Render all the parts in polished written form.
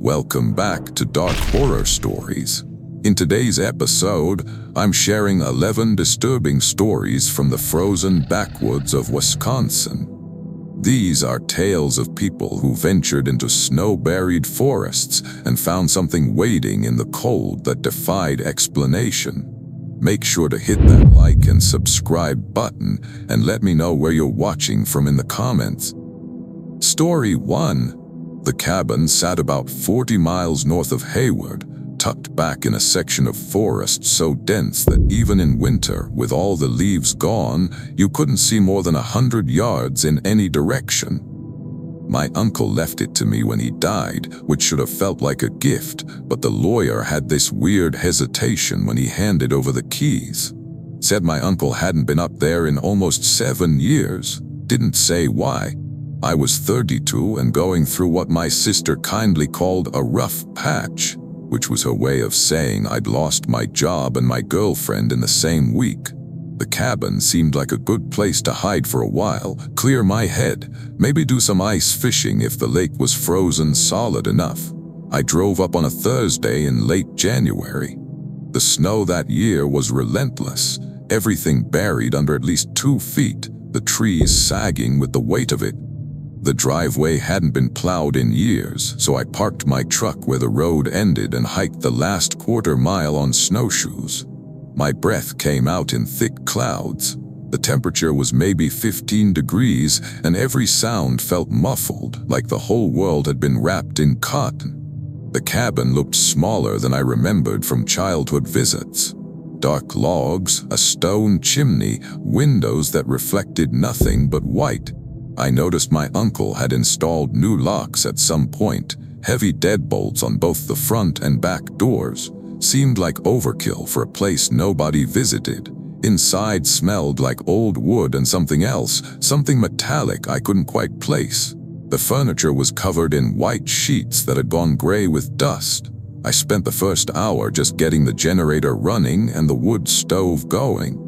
Welcome back to Dark Horror Stories. In today's episode, I'm sharing 11 disturbing stories from the frozen backwoods of Wisconsin. These are tales of people who ventured into snow-buried forests and found something waiting in the cold that defied explanation. Make sure to hit that like and subscribe button and let me know where you're watching from in the comments. Story 1. The cabin sat about 40 miles north of Hayward, tucked back in a section of forest so dense that even in winter, with all the leaves gone, you couldn't see more than 100 yards in any direction. My uncle left it to me when he died, which should have felt like a gift, but the lawyer had this weird hesitation when he handed over the keys. Said my uncle hadn't been up there in almost 7 years. Didn't say why. I was 32 and going through what my sister kindly called a rough patch, which was her way of saying I'd lost my job and my girlfriend in the same week. The cabin seemed like a good place to hide for a while, clear my head, maybe do some ice fishing if the lake was frozen solid enough. I drove up on a Thursday in late January. The snow that year was relentless, everything buried under at least 2 feet, the trees sagging with the weight of it. The driveway hadn't been plowed in years, so I parked my truck where the road ended and hiked the last quarter mile on snowshoes. My breath came out in thick clouds. The temperature was maybe 15 degrees, and every sound felt muffled, like the whole world had been wrapped in cotton. The cabin looked smaller than I remembered from childhood visits. Dark logs, a stone chimney, windows that reflected nothing but white. I noticed my uncle had installed new locks at some point, heavy deadbolts on both the front and back doors. Seemed like overkill for a place nobody visited. Inside smelled like old wood and something else, something metallic I couldn't quite place. The furniture was covered in white sheets that had gone gray with dust. I spent the first hour just getting the generator running and the wood stove going.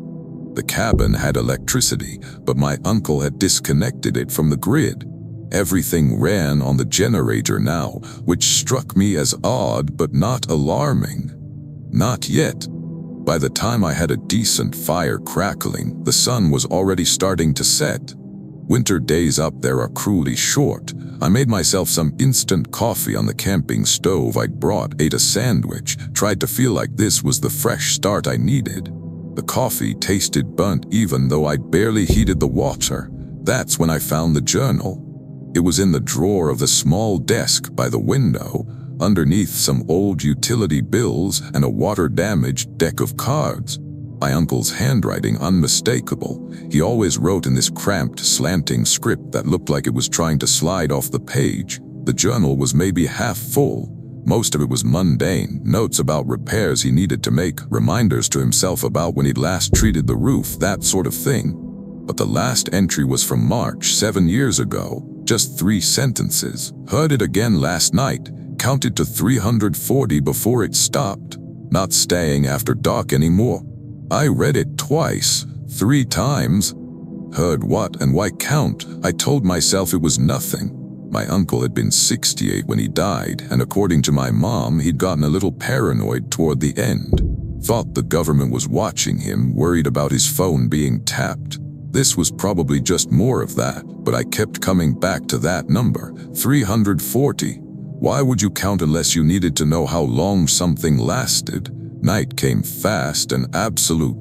The cabin had electricity, but my uncle had disconnected it from the grid. Everything ran on the generator now, which struck me as odd but not alarming. Not yet. By the time I had a decent fire crackling, the sun was already starting to set. Winter days up there are cruelly short. I made myself some instant coffee on the camping stove I'd brought, ate a sandwich, tried to feel like this was the fresh start I needed. The coffee tasted burnt even though I'd barely heated the water. That's when I found the journal. It was in the drawer of the small desk by the window, underneath some old utility bills and a water-damaged deck of cards. My uncle's handwriting unmistakable. He always wrote in this cramped, slanting script that looked like it was trying to slide off the page. The journal was maybe half full. Most of it was mundane, notes about repairs he needed to make, reminders to himself about when he'd last treated the roof, that sort of thing. But the last entry was from March, 7 years ago, just 3 sentences. Heard it again last night, counted to 340 before it stopped. Not staying after dark anymore. I read it twice, 3 times. Heard what and why count? I told myself it was nothing. My uncle had been 68 when he died, and according to my mom, he'd gotten a little paranoid toward the end. Thought the government was watching him, worried about his phone being tapped. This was probably just more of that, but I kept coming back to that number, 340. Why would you count unless you needed to know how long something lasted? Night came fast and absolute.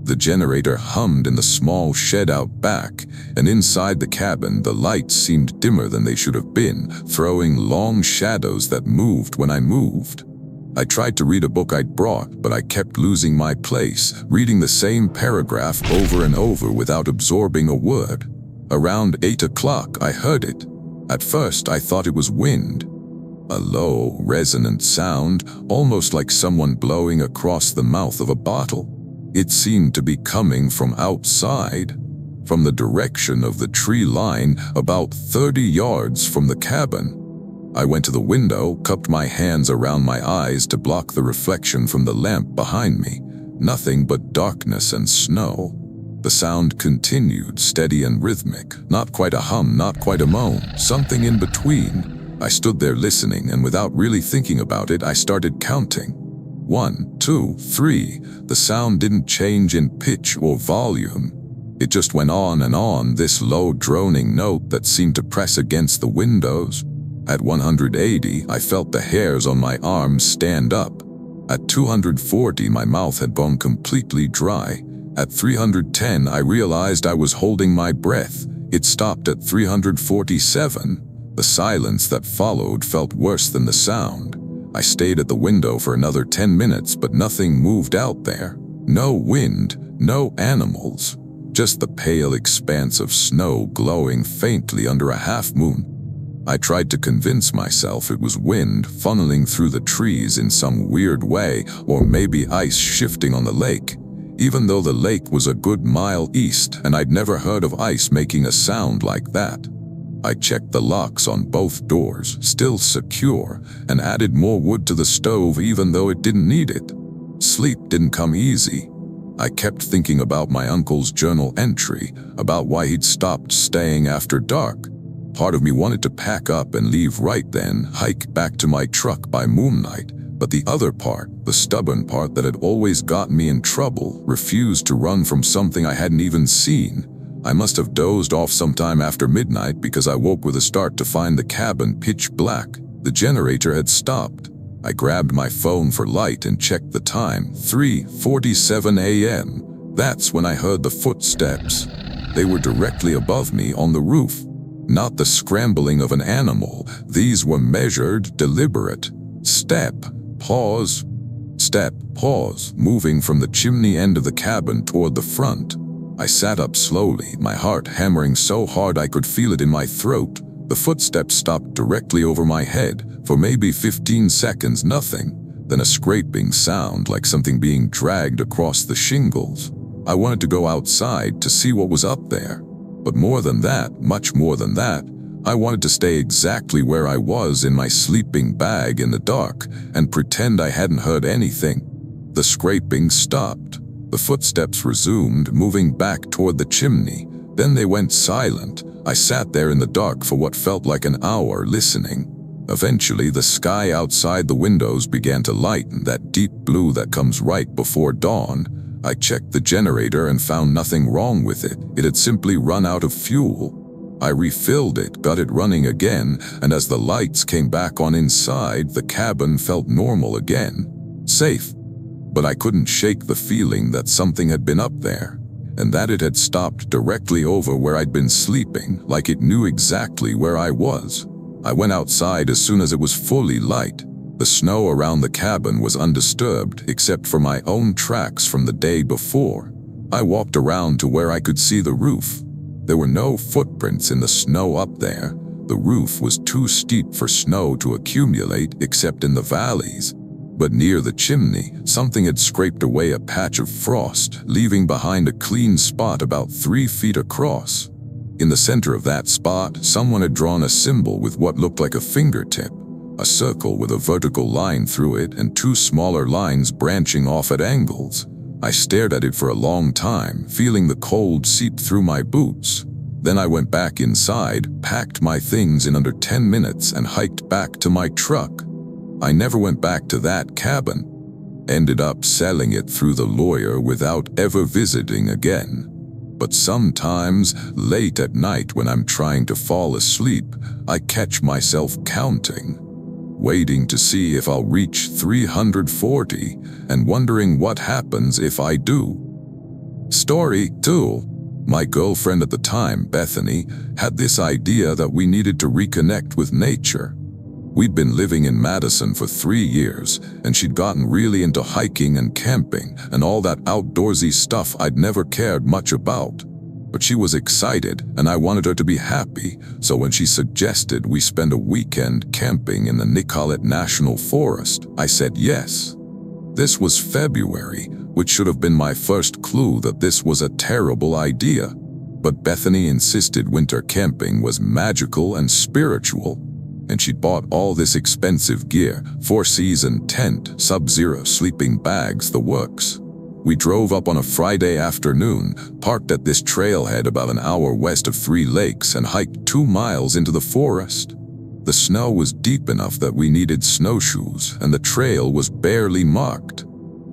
The generator hummed in the small shed out back, and inside the cabin the lights seemed dimmer than they should have been, throwing long shadows that moved when I moved. I tried to read a book I'd brought, but I kept losing my place, reading the same paragraph over and over without absorbing a word. Around 8 o'clock I heard it. At first I thought it was wind. A low, resonant sound, almost like someone blowing across the mouth of a bottle. It seemed to be coming from outside, from the direction of the tree line, about 30 yards from the cabin. I went to the window, cupped my hands around my eyes to block the reflection from the lamp behind me. Nothing but darkness and snow. The sound continued, steady and rhythmic. Not quite a hum, not quite a moan, something in between. I stood there listening, and without really thinking about it, I started counting. 1, 2, 3. The sound didn't change in pitch or volume. It just went on and on, this low droning note that seemed to press against the windows. At 180, I felt the hairs on my arms stand up. At 240, my mouth had gone completely dry. At 310, I realized I was holding my breath. It stopped at 347. The silence that followed felt worse than the sound. I stayed at the window for another 10 minutes, but nothing moved out there. No wind, no animals. Just the pale expanse of snow glowing faintly under a half-moon. I tried to convince myself it was wind funneling through the trees in some weird way, or maybe ice shifting on the lake, even though the lake was a good mile east and I'd never heard of ice making a sound like that. I checked the locks on both doors, still secure, and added more wood to the stove even though it didn't need it. Sleep didn't come easy. I kept thinking about my uncle's journal entry, about why he'd stopped staying after dark. Part of me wanted to pack up and leave right then, hike back to my truck by moonlight, but the other part, the stubborn part that had always gotten me in trouble, refused to run from something I hadn't even seen. I must have dozed off sometime after midnight because I woke with a start to find the cabin pitch black. The generator had stopped. I grabbed my phone for light and checked the time, 3:47 a.m. That's when I heard the footsteps. They were directly above me on the roof. Not the scrambling of an animal. These were measured, deliberate. Step, pause, moving from the chimney end of the cabin toward the front. I sat up slowly, my heart hammering so hard I could feel it in my throat. The footsteps stopped directly over my head. For maybe 15 seconds, nothing. Then a scraping sound like something being dragged across the shingles. I wanted to go outside to see what was up there. But more than that, much more than that, I wanted to stay exactly where I was in my sleeping bag in the dark and pretend I hadn't heard anything. The scraping stopped. The footsteps resumed, moving back toward the chimney. Then they went silent. I sat there in the dark for what felt like an hour, listening. Eventually, the sky outside the windows began to lighten, that deep blue that comes right before dawn. I checked the generator and found nothing wrong with it. It had simply run out of fuel. I refilled it, got it running again, and as the lights came back on inside, the cabin felt normal again. Safe. But I couldn't shake the feeling that something had been up there, and that it had stopped directly over where I'd been sleeping, like it knew exactly where I was. I went outside as soon as it was fully light. The snow around the cabin was undisturbed, except for my own tracks from the day before. I walked around to where I could see the roof. There were no footprints in the snow up there. The roof was too steep for snow to accumulate, except in the valleys. But near the chimney, something had scraped away a patch of frost, leaving behind a clean spot about 3 feet across. In the center of that spot, someone had drawn a symbol with what looked like a fingertip, a circle with a vertical line through it and 2 smaller lines branching off at angles. I stared at it for a long time, feeling the cold seep through my boots. Then I went back inside, packed my things in under 10 minutes, and hiked back to my truck. I never went back to that cabin. Ended up selling it through the lawyer without ever visiting again. But sometimes, late at night when I'm trying to fall asleep, I catch myself counting, waiting to see if I'll reach 340 and wondering what happens if I do. Story 2. My girlfriend at the time, Bethany, had this idea that we needed to reconnect with nature. We'd been living in Madison for 3 years, and she'd gotten really into hiking and camping and all that outdoorsy stuff I'd never cared much about. But she was excited, and I wanted her to be happy, so when she suggested we spend a weekend camping in the Nicolet National Forest, I said yes. This was February, which should have been my first clue that this was a terrible idea. But Bethany insisted winter camping was magical and spiritual, and she'd bought all this expensive gear, 4-season tent, Sub-Zero sleeping bags, the works. We drove up on a Friday afternoon, parked at this trailhead about an hour west of 3 lakes, and hiked 2 miles into the forest. The snow was deep enough that we needed snowshoes, and the trail was barely marked.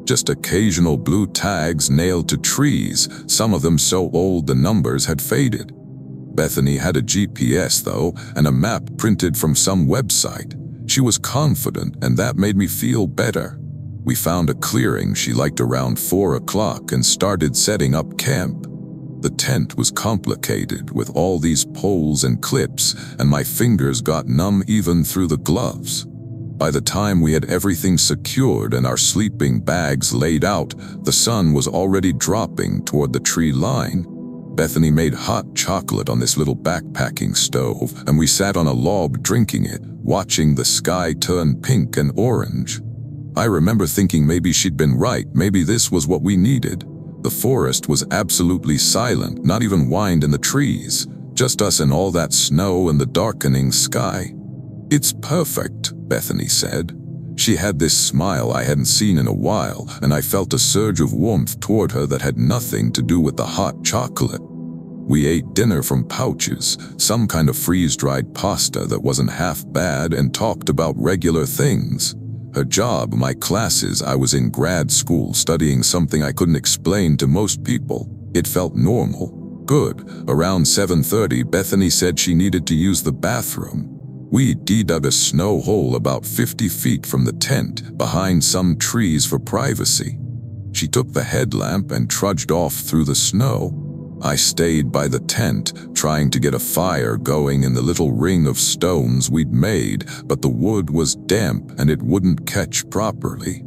Just occasional blue tags nailed to trees, some of them so old the numbers had faded. Bethany had a GPS though, and a map printed from some website. She was confident, and that made me feel better. We found a clearing she liked around 4 o'clock and started setting up camp. The tent was complicated with all these poles and clips, and my fingers got numb even through the gloves. By the time we had everything secured and our sleeping bags laid out, the sun was already dropping toward the tree line. Bethany made hot chocolate on this little backpacking stove, and we sat on a log drinking it, watching the sky turn pink and orange. I remember thinking maybe she'd been right, maybe this was what we needed. The forest was absolutely silent, not even wind in the trees, just us and all that snow and the darkening sky. "It's perfect," Bethany said. She had this smile I hadn't seen in a while, and I felt a surge of warmth toward her that had nothing to do with the hot chocolate. We ate dinner from pouches, some kind of freeze-dried pasta that wasn't half bad, and talked about regular things. Her job, my classes. I was in grad school studying something I couldn't explain to most people. It felt normal. Good. Around 7:30, Bethany said she needed to use the bathroom. We dug a snow hole about 50 feet from the tent, behind some trees for privacy. She took the headlamp and trudged off through the snow. I stayed by the tent, trying to get a fire going in the little ring of stones we'd made, but the wood was damp and it wouldn't catch properly.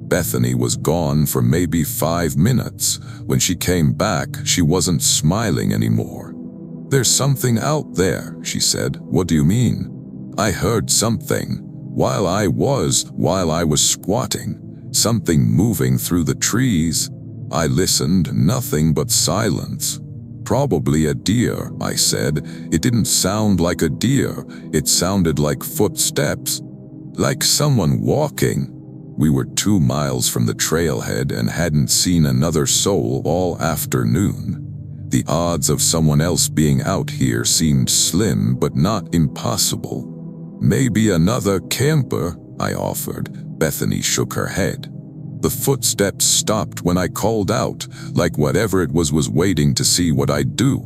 Bethany was gone for maybe 5 minutes. When she came back, she wasn't smiling anymore. "There's something out there," she said. "What do you mean?" "I heard something while I was squatting. Something moving through the trees. I listened, nothing but silence." "Probably a deer," I said. "It didn't sound like a deer. It sounded like footsteps. Like someone walking." We were 2 miles from the trailhead and hadn't seen another soul all afternoon. The odds of someone else being out here seemed slim but not impossible. "Maybe another camper," I offered. Bethany shook her head. The footsteps stopped when I called out, like whatever it was waiting to see what I'd do.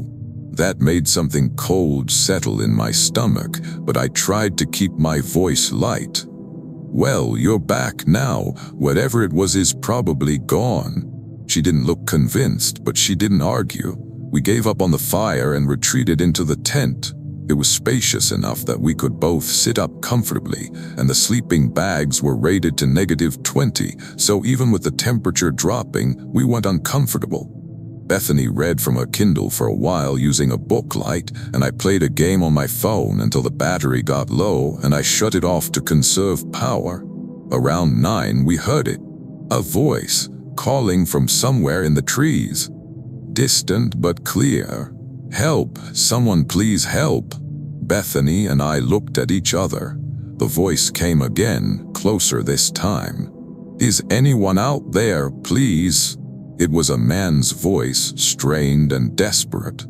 That made something cold settle in my stomach, but I tried to keep my voice light. "Well, you're back now. Whatever it was is probably gone." She didn't look convinced, but she didn't argue. We gave up on the fire and retreated into the tent. It was spacious enough that we could both sit up comfortably, and the sleeping bags were rated to -20, so even with the temperature dropping, we weren't uncomfortable. Bethany read from her Kindle for a while using a book light, and I played a game on my phone until the battery got low and I shut it off to conserve power. Around 9, we heard it. A voice, calling from somewhere in the trees. Distant but clear. "Help! Someone please help!" Bethany and I looked at each other. The voice came again, closer this time. "Is anyone out there, please?" It was a man's voice, strained and desperate.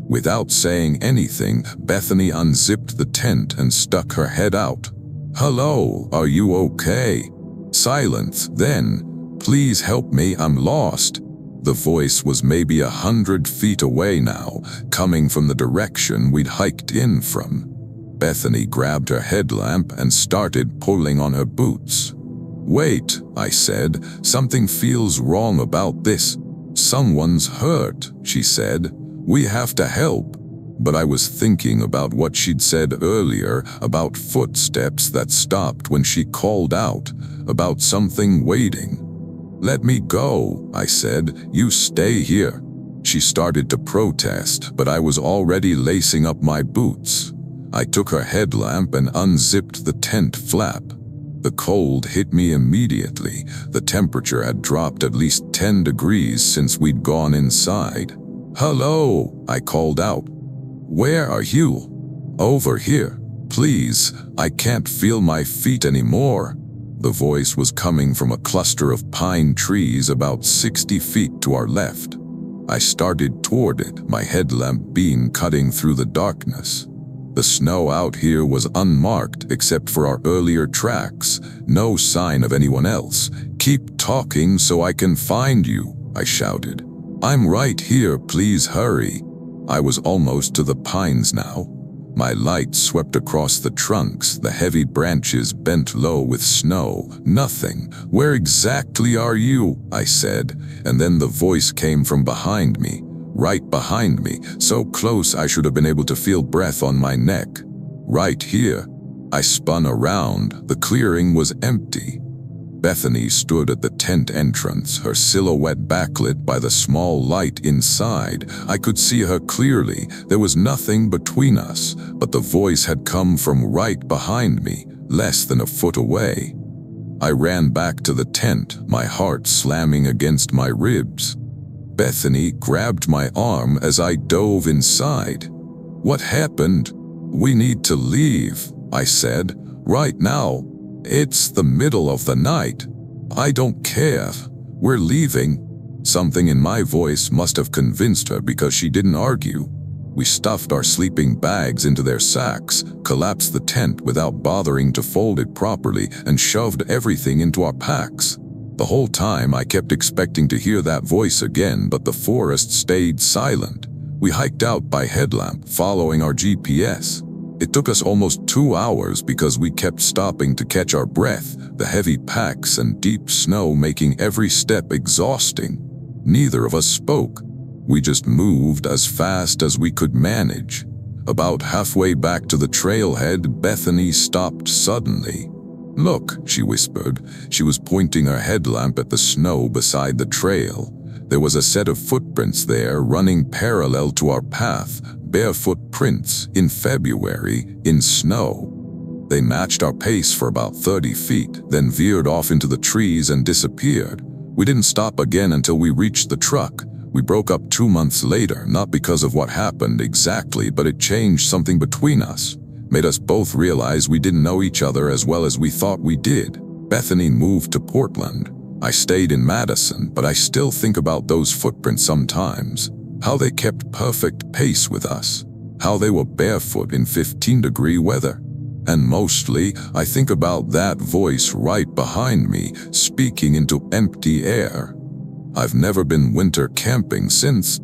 Without saying anything, Bethany unzipped the tent and stuck her head out. "Hello, are you okay?" Silence, then, "Please help me, I'm lost." The voice was maybe 100 feet away now, coming from the direction we'd hiked in from. Bethany grabbed her headlamp and started pulling on her boots. "Wait," I said, "something feels wrong about this." "Someone's hurt," she said. "We have to help." But I was thinking about what she'd said earlier, about footsteps that stopped when she called out, about something waiting. "Let me go," I said. "You stay here." She started to protest, but I was already lacing up my boots. I took her headlamp and unzipped the tent flap. The cold hit me immediately. The temperature had dropped at least 10 degrees since we'd gone inside. "Hello," I called out. "Where are you?" "Over here. Please, I can't feel my feet anymore." The voice was coming from a cluster of pine trees about 60 feet to our left. I started toward it, my headlamp beam cutting through the darkness. The snow out here was unmarked except for our earlier tracks. No sign of anyone else. "Keep talking so I can find you," I shouted. "I'm right here, please hurry." I was almost to the pines now. My light swept across the trunks, the heavy branches bent low with snow. "Nothing. Where exactly are you?" I said, and then the voice came from behind me. Right behind me, so close I should have been able to feel breath on my neck. "Right here." I spun around. The clearing was empty. Bethany stood at the tent entrance, her silhouette backlit by the small light inside. I could see her clearly. There was nothing between us, but the voice had come from right behind me, less than a foot away. I ran back to the tent, my heart slamming against my ribs. Bethany grabbed my arm as I dove inside. "What happened?" "We need to leave," I said. "Right now. It's the middle of the night." "I don't care. We're leaving." Something in my voice must have convinced her because she didn't argue. We stuffed our sleeping bags into their sacks, collapsed the tent without bothering to fold it properly, and shoved everything into our packs. The whole time I kept expecting to hear that voice again, but the forest stayed silent. We hiked out by headlamp, following our GPS. It took us almost 2 hours because we kept stopping to catch our breath, the heavy packs and deep snow making every step exhausting. Neither of us spoke. We just moved as fast as we could manage. About halfway back to the trailhead, Bethany stopped suddenly. "Look," she whispered. She was pointing her headlamp at the snow beside the trail. There was a set of footprints there running parallel to our path, barefoot prints in February in snow. They matched our pace for about 30 feet, then veered off into the trees and disappeared. We didn't stop again until we reached the truck. We broke up 2 months later, not because of what happened exactly, but it changed something between us. Made us both realize we didn't know each other as well as we thought we did. Bethany moved to Portland. I stayed in Madison, but I still think about those footprints sometimes. How they kept perfect pace with us. How they were barefoot in 15-degree weather. And mostly, I think about that voice right behind me, speaking into empty air. I've never been winter camping since.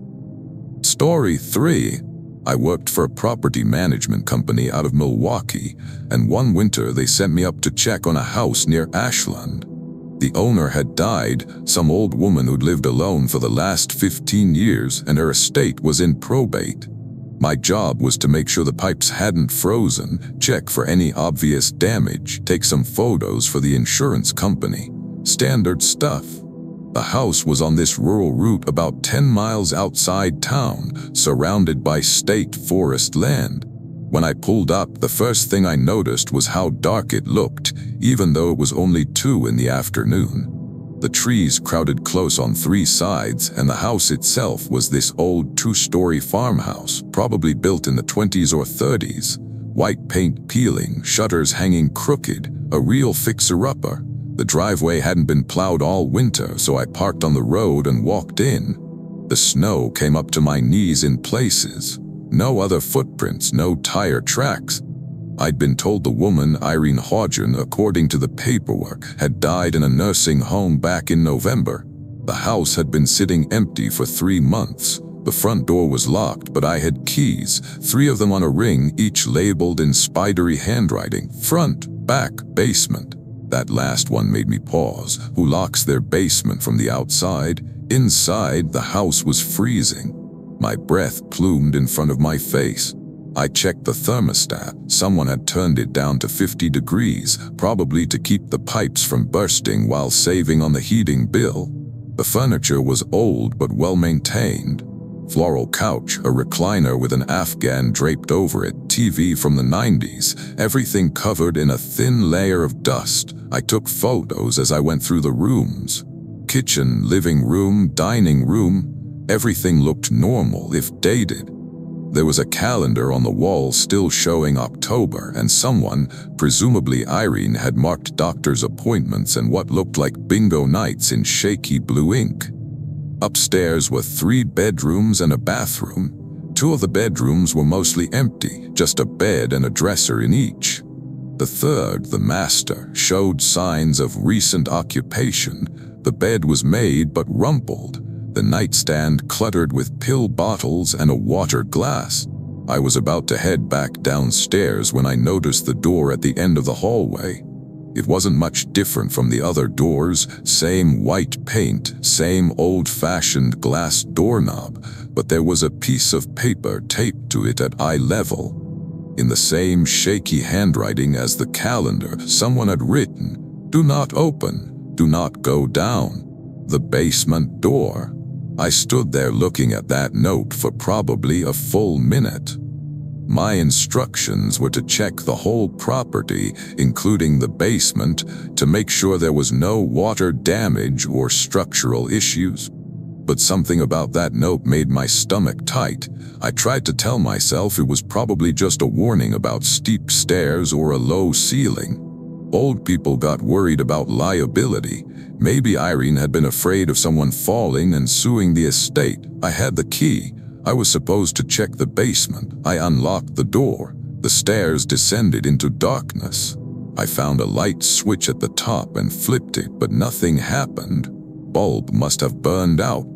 Story 3. I worked for a property management company out of Milwaukee, and one winter they sent me up to check on a house near Ashland. The owner had died, some old woman who'd lived alone for the last 15 years, and her estate was in probate. My job was to make sure the pipes hadn't frozen, check for any obvious damage, take some photos for the insurance company. Standard stuff. The house was on this rural route about 10 miles outside town, surrounded by state forest land. When I pulled up, the first thing I noticed was how dark it looked, even though it was only 2 in the afternoon. The trees crowded close on 3 sides, and the house itself was this old 2-story farmhouse, probably built in the 20s or 30s. White paint peeling, shutters hanging crooked, a real fixer-upper. The driveway hadn't been plowed all winter, so I parked on the road and walked in. The snow came up to my knees in places. No other footprints, no tire tracks. I'd been told the woman, Irene Hodgen, according to the paperwork, had died in a nursing home back in November. The house had been sitting empty for 3 months. The front door was locked, but I had keys, 3 of them on a ring, each labeled in spidery handwriting. Front, back, basement. That last one made me pause. Who locks their basement from the outside? Inside, the house was freezing. My breath plumed in front of my face. I checked the thermostat. Someone had turned it down to 50 degrees, probably to keep the pipes from bursting while saving on the heating bill. The furniture was old but well-maintained. Floral couch, a recliner with an Afghan draped over it, TV from the 90s, everything covered in a thin layer of dust. I took photos as I went through the rooms. Kitchen, living room, dining room. Everything looked normal, if dated. There was a calendar on the wall still showing October, and someone, presumably Irene, had marked doctor's appointments and what looked like bingo nights in shaky blue ink. Upstairs were 3 bedrooms and a bathroom. Two of the bedrooms were mostly empty, just a bed and a dresser in each. The third, the master, showed signs of recent occupation. The bed was made but rumpled, the nightstand cluttered with pill bottles and a water glass. I was about to head back downstairs when I noticed the door at the end of the hallway. It wasn't much different from the other doors, same white paint, same old-fashioned glass doorknob, but there was a piece of paper taped to it at eye level. In the same shaky handwriting as the calendar, someone had written, "Do not open, do not go down. The basement door." I stood there looking at that note for probably a full minute. My instructions were to check the whole property, including the basement, to make sure there was no water damage or structural issues. But something about that note made my stomach tight. I tried to tell myself it was probably just a warning about steep stairs or a low ceiling. Old people got worried about liability. Maybe Irene had been afraid of someone falling and suing the estate. I had the key. I was supposed to check the basement. I unlocked the door. The stairs descended into darkness. I found a light switch at the top and flipped it, but nothing happened. Bulb must have burned out.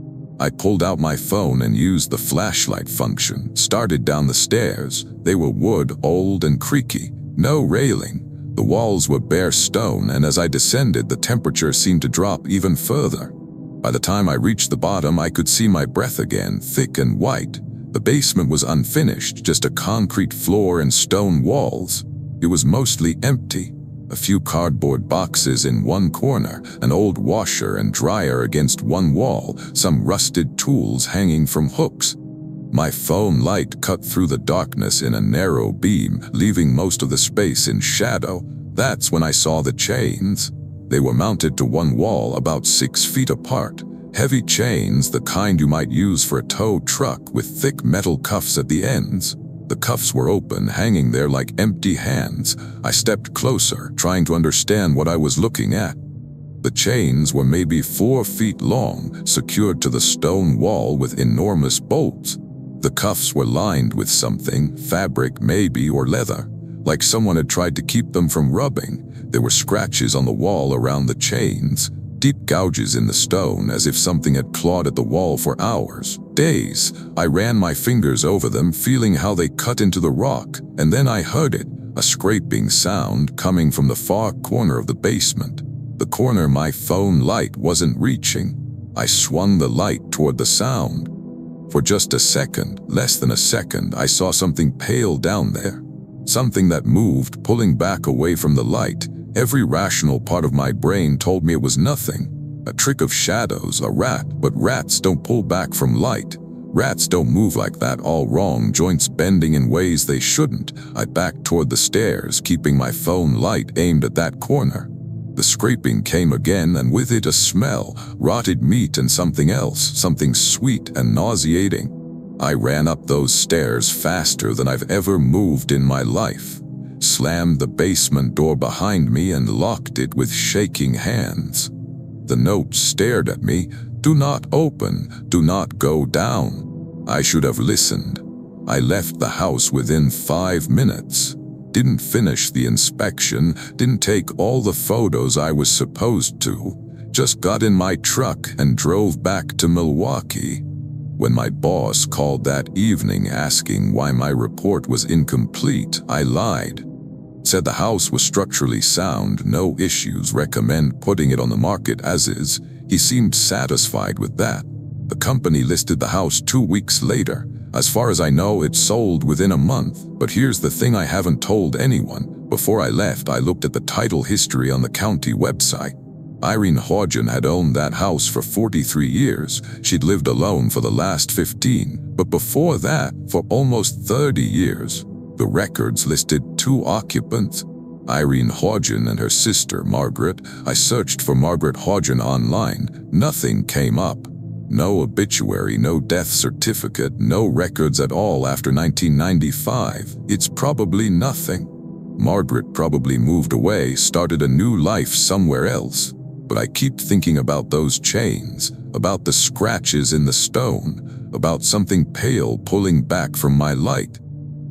I pulled out my phone and used the flashlight function, started down the stairs. They were wood, old and creaky, no railing. The walls were bare stone, and as I descended, the temperature seemed to drop even further. By the time I reached the bottom, I could see my breath again, thick and white. The basement was unfinished, just a concrete floor and stone walls. It was mostly empty. A few cardboard boxes in one corner, an old washer and dryer against one wall, some rusted tools hanging from hooks. My phone light cut through the darkness in a narrow beam, leaving most of the space in shadow. That's when I saw the chains. They were mounted to one wall about 6 feet apart. Heavy chains, the kind you might use for a tow truck, with thick metal cuffs at the ends. The cuffs were open, hanging there like empty hands. I stepped closer, trying to understand what I was looking at. The chains were maybe 4 feet long, secured to the stone wall with enormous bolts. The cuffs were lined with something, fabric maybe or leather, like someone had tried to keep them from rubbing. There were scratches on the wall around the chains, deep gouges in the stone as if something had clawed at the wall for hours, days. I ran my fingers over them, feeling how they cut into the rock, and then I heard it, a scraping sound coming from the far corner of the basement. The corner my phone light wasn't reaching. I swung the light toward the sound. For just a second, less than a second, I saw something pale down there. Something that moved, pulling back away from the light. Every rational part of my brain told me it was nothing. A trick of shadows, a rat, but rats don't pull back from light. Rats don't move like that, all wrong, joints bending in ways they shouldn't. I backed toward the stairs, keeping my phone light aimed at that corner. The scraping came again, and with it a smell, rotted meat and something else, something sweet and nauseating. I ran up those stairs faster than I've ever moved in my life, slammed the basement door behind me and locked it with shaking hands. The note stared at me, "Do not open, do not go down." I should have listened. I left the house within 5 minutes. Didn't finish the inspection, didn't take all the photos I was supposed to. Just got in my truck and drove back to Milwaukee. When my boss called that evening asking why my report was incomplete, I lied. Said the house was structurally sound, no issues, recommend putting it on the market as is. He seemed satisfied with that. The company listed the house 2 weeks later. As far as I know, it sold within a month. But here's the thing I haven't told anyone. Before I left, I looked at the title history on the county website. Irene Hodgen had owned that house for 43 years. She'd lived alone for the last 15, but before that, for almost 30 years. The records listed 2 occupants, Irene Hodgen and her sister Margaret. I searched for Margaret Hodgen online. Nothing came up. No obituary, no death certificate, no records at all after 1995. It's probably nothing. Margaret probably moved away, started a new life somewhere else. But I keep thinking about those chains, about the scratches in the stone, about something pale pulling back from my light.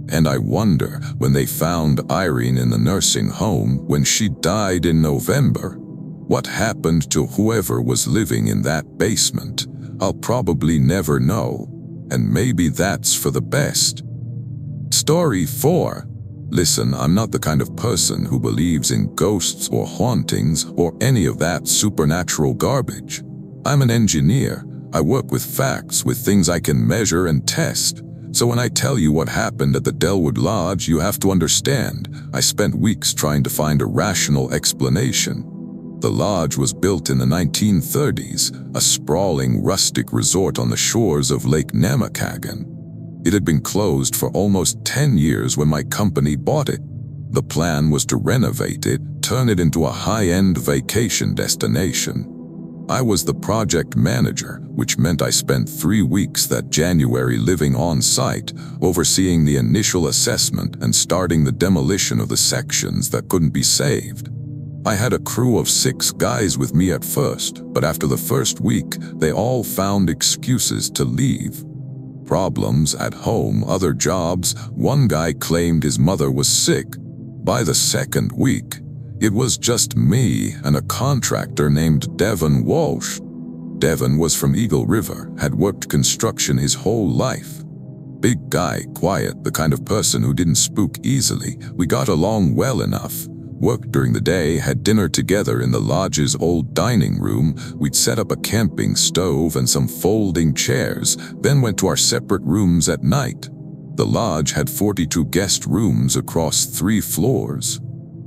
And I wonder, when they found Irene in the nursing home when she died in November, what happened to whoever was living in that basement? I'll probably never know, and maybe that's for the best. Story 4. Listen, I'm not the kind of person who believes in ghosts or hauntings or any of that supernatural garbage. I'm an engineer. I work with facts, with things I can measure and test. So when I tell you what happened at the Delwood Lodge, you have to understand, I spent weeks trying to find a rational explanation. The lodge was built in the 1930s, a sprawling rustic resort on the shores of Lake Namakagon. It had been closed for almost 10 years when my company bought it. The plan was to renovate it, turn it into a high-end vacation destination. I was the project manager, which meant I spent 3 weeks that January living on site, overseeing the initial assessment and starting the demolition of the sections that couldn't be saved. I had a crew of 6 guys with me at first, but after the first week, they all found excuses to leave. Problems at home, other jobs. One guy claimed his mother was sick. By the second week, it was just me and a contractor named Devon Walsh. Devon was from Eagle River, had worked construction his whole life. Big guy, quiet, the kind of person who didn't spook easily. We got along well enough. Worked during the day, had dinner together in the lodge's old dining room. We'd set up a camping stove and some folding chairs, then went to our separate rooms at night. The lodge had 42 guest rooms across 3 floors.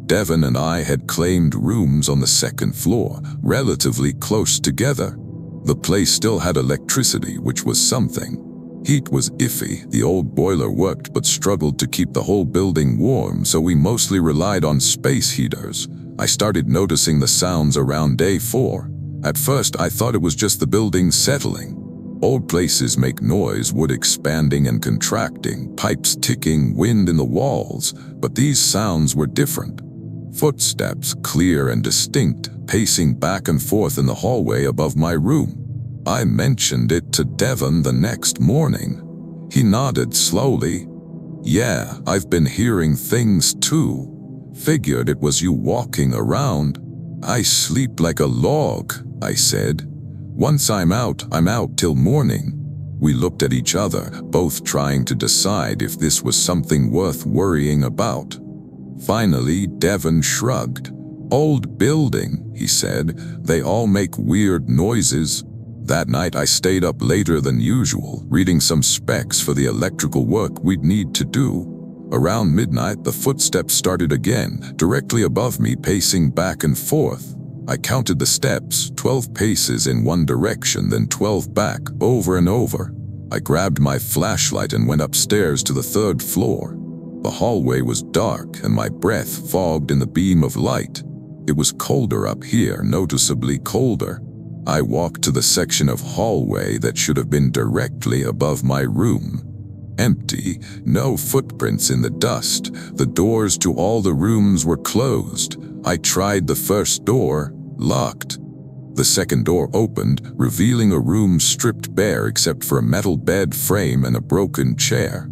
Devon and I had claimed rooms on the 2nd floor, relatively close together. The place still had electricity, which was something. Heat was iffy. The old boiler worked but struggled to keep the whole building warm, so we mostly relied on space heaters. I started noticing the sounds around day 4. At first, I thought it was just the building settling. Old places make noise, wood expanding and contracting, pipes ticking, wind in the walls, but these sounds were different. Footsteps, clear and distinct, pacing back and forth in the hallway above my room. I mentioned it to Devon the next morning. He nodded slowly. "Yeah, I've been hearing things too. Figured it was you walking around." "I sleep like a log," I said. "Once I'm out till morning." We looked at each other, both trying to decide if this was something worth worrying about. Finally, Devon shrugged. "Old building," he said. "They all make weird noises." That night I stayed up later than usual, reading some specs for the electrical work we'd need to do. Around midnight, the footsteps started again, directly above me, pacing back and forth. I counted the steps, 12 paces in one direction, then 12 back, over and over. I grabbed my flashlight and went upstairs to the 3rd floor. The hallway was dark and my breath fogged in the beam of light. It was colder up here, noticeably colder. I walked to the section of hallway that should have been directly above my room. Empty, no footprints in the dust. The doors to all the rooms were closed. I tried the first door, locked. The second door opened, revealing a room stripped bare except for a metal bed frame and a broken chair.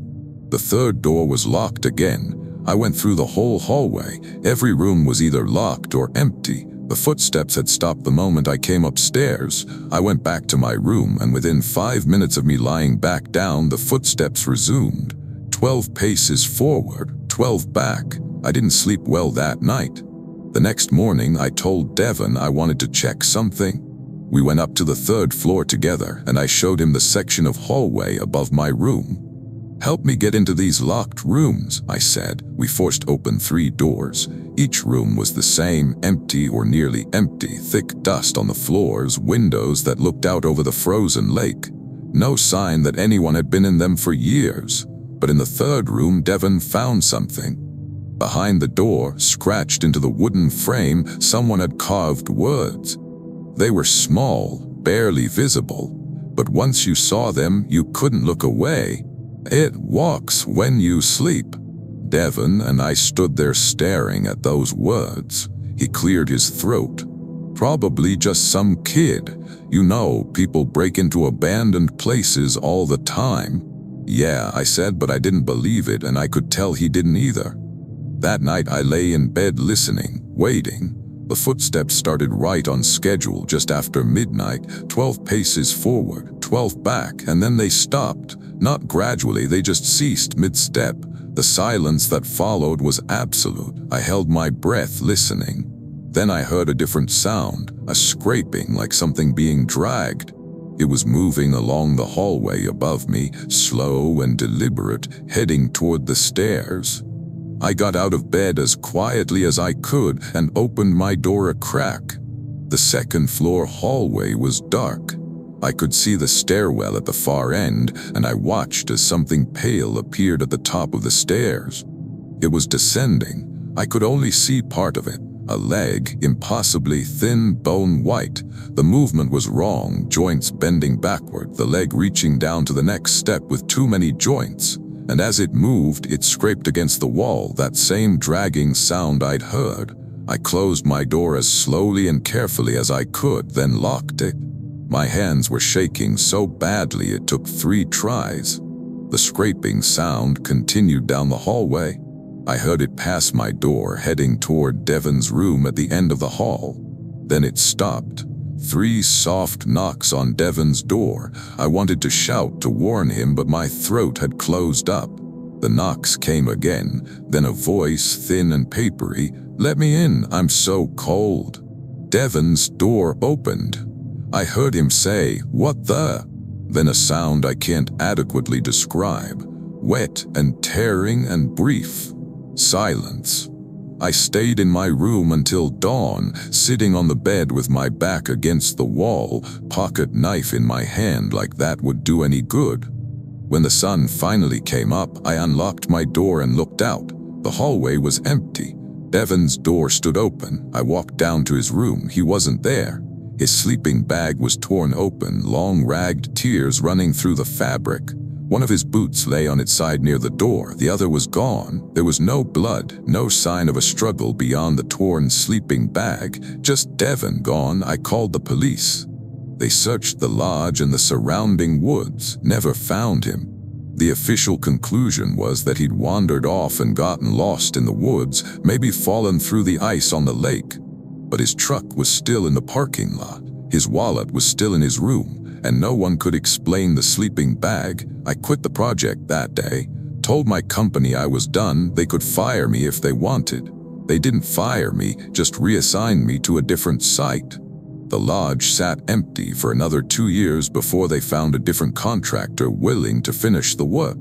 The third door was locked again. I went through the whole hallway. Every room was either locked or empty. The footsteps had stopped the moment I came upstairs. I went back to my room, and within 5 minutes of me lying back down, the footsteps resumed. 12 paces forward, 12 back. I didn't sleep well that night. The next morning, I told Devon I wanted to check something. We went up to the 3rd floor together, and I showed him the section of hallway above my room. "Help me get into these locked rooms," I said. We forced open 3 doors. Each room was the same, empty or nearly empty, thick dust on the floors, windows that looked out over the frozen lake. No sign that anyone had been in them for years. But in the 3rd room, Devon found something. Behind the door, scratched into the wooden frame, someone had carved words. They were small, barely visible, but once you saw them, you couldn't look away. "It walks when you sleep." Devon and I stood there staring at those words. He cleared his throat. "Probably just some kid. You know, people break into abandoned places all the time." "Yeah," I said, but I didn't believe it, and I could tell he didn't either. That night I lay in bed listening, waiting. The footsteps started right on schedule just after midnight, 12 paces forward, 12 back, and then they stopped. Not gradually, they just ceased mid-step. The silence that followed was absolute. I held my breath listening. Then I heard a different sound, a scraping like something being dragged. It was moving along the hallway above me, slow and deliberate, heading toward the stairs. I got out of bed as quietly as I could and opened my door a crack. The second-floor hallway was dark. I could see the stairwell at the far end, and I watched as something pale appeared at the top of the stairs. It was descending. I could only see part of it. A leg, impossibly thin, bone white. The movement was wrong, joints bending backward, the leg reaching down to the next step with too many joints. And as it moved, it scraped against the wall, that same dragging sound I'd heard. I closed my door as slowly and carefully as I could, then locked it. My hands were shaking so badly it took 3 tries. The scraping sound continued down the hallway. I heard it pass my door, heading toward Devon's room at the end of the hall. Then it stopped. 3 soft knocks on Devon's door. I wanted to shout to warn him, but my throat had closed up. The knocks came again, then a voice, thin and papery, "Let me in, I'm so cold." Devon's door opened. I heard him say, "What the?" Then a sound I can't adequately describe, wet and tearing and brief. Silence. I stayed in my room until dawn, sitting on the bed with my back against the wall, pocket knife in my hand like that would do any good. When the sun finally came up, I unlocked my door and looked out. The hallway was empty. Devon's door stood open. I walked down to his room. He wasn't there. His sleeping bag was torn open, long ragged tears running through the fabric. One of his boots lay on its side near the door, the other was gone. There was no blood, no sign of a struggle beyond the torn sleeping bag, just Devon gone. I called the police. They searched the lodge and the surrounding woods, never found him. The official conclusion was that he'd wandered off and gotten lost in the woods, maybe fallen through the ice on the lake. But his truck was still in the parking lot, his wallet was still in his room, and no one could explain the sleeping bag. I quit the project that day, told my company I was done, they could fire me if they wanted. They didn't fire me, just reassigned me to a different site. The lodge sat empty for another 2 years before they found a different contractor willing to finish the work.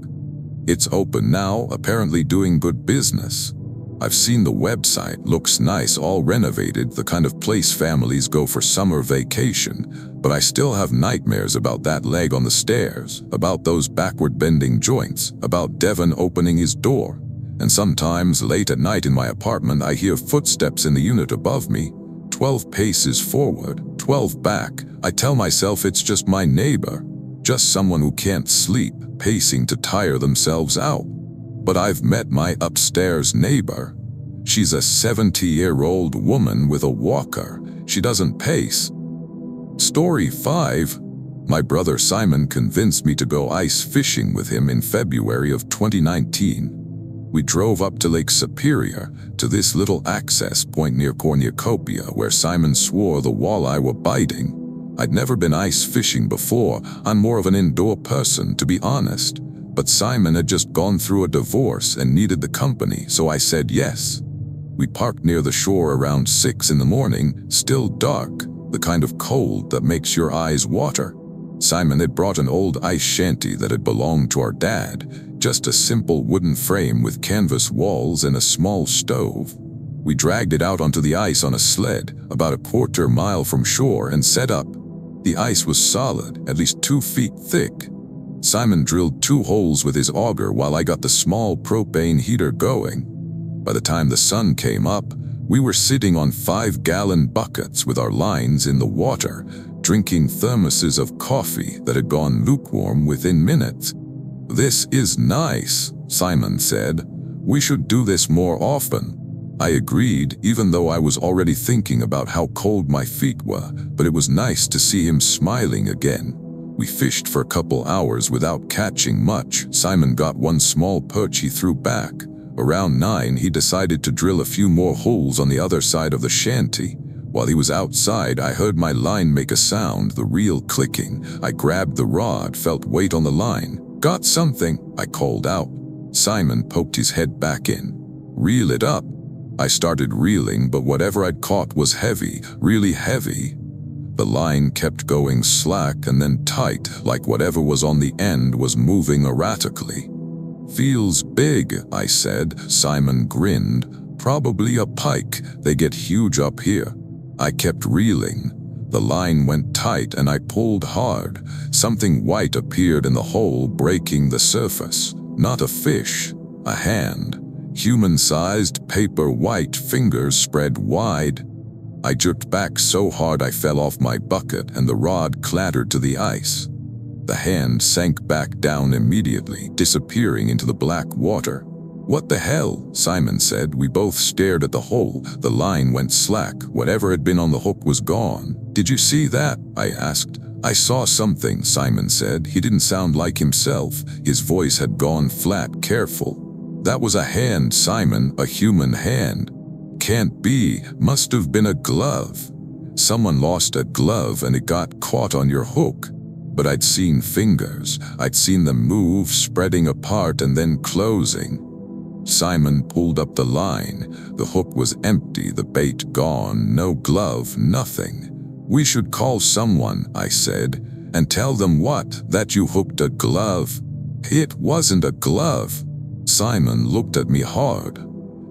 It's open now, apparently doing good business. I've seen the website, looks nice, all renovated, the kind of place families go for summer vacation, but I still have nightmares about that leg on the stairs, about those backward bending joints, about Devon opening his door. And sometimes late at night in my apartment I hear footsteps in the unit above me, 12 paces forward, 12 back. I tell myself it's just my neighbor, just someone who can't sleep, pacing to tire themselves out. But I've met my upstairs neighbor. She's a 70-year-old woman with a walker. She doesn't pace. Story 5. My brother Simon convinced me to go ice fishing with him in February of 2019. We drove up to Lake Superior, to this little access point near Cornucopia where Simon swore the walleye were biting. I'd never been ice fishing before. I'm more of an indoor person, to be honest. But Simon had just gone through a divorce and needed the company, so I said yes. We parked near the shore around 6 in the morning, still dark, the kind of cold that makes your eyes water. Simon had brought an old ice shanty that had belonged to our dad, just a simple wooden frame with canvas walls and a small stove. We dragged it out onto the ice on a sled, about a quarter mile from shore, and set up. The ice was solid, at least 2 feet thick. Simon drilled 2 holes with his auger while I got the small propane heater going. By the time the sun came up, we were sitting on 5-gallon buckets with our lines in the water, drinking thermoses of coffee that had gone lukewarm within minutes. "This is nice," Simon said. "We should do this more often." I agreed, even though I was already thinking about how cold my feet were, but it was nice to see him smiling again. We fished for a couple hours without catching much. Simon got one small perch he threw back. Around 9, he decided to drill a few more holes on the other side of the shanty. While he was outside, I heard my line make a sound, the reel clicking. I grabbed the rod, felt weight on the line. "Got something," I called out. Simon poked his head back in. "Reel it up." I started reeling, but whatever I'd caught was heavy, really heavy. The line kept going slack and then tight, like whatever was on the end was moving erratically. "Feels big," I said. Simon grinned. "Probably a pike. They get huge up here." I kept reeling. The line went tight and I pulled hard. Something white appeared in the hole, breaking the surface. Not a fish, a hand. Human-sized, paper white, fingers spread wide. I jerked back so hard I fell off my bucket and the rod clattered to the ice. The hand sank back down immediately, disappearing into the black water. "What the hell?" Simon said. We both stared at the hole. The line went slack. Whatever had been on the hook was gone. "Did you see that?" I asked. "I saw something," Simon said. He didn't sound like himself. His voice had gone flat, careful. "That was a hand, Simon, a human hand." "Can't be. Must have been a glove. Someone lost a glove and it got caught on your hook." But I'd seen fingers. I'd seen them move, spreading apart and then closing. Simon pulled up the line. The hook was empty, the bait gone, no glove, nothing. "We should call someone," I said. "And tell them what? That you hooked a glove?" "It wasn't a glove." Simon looked at me hard.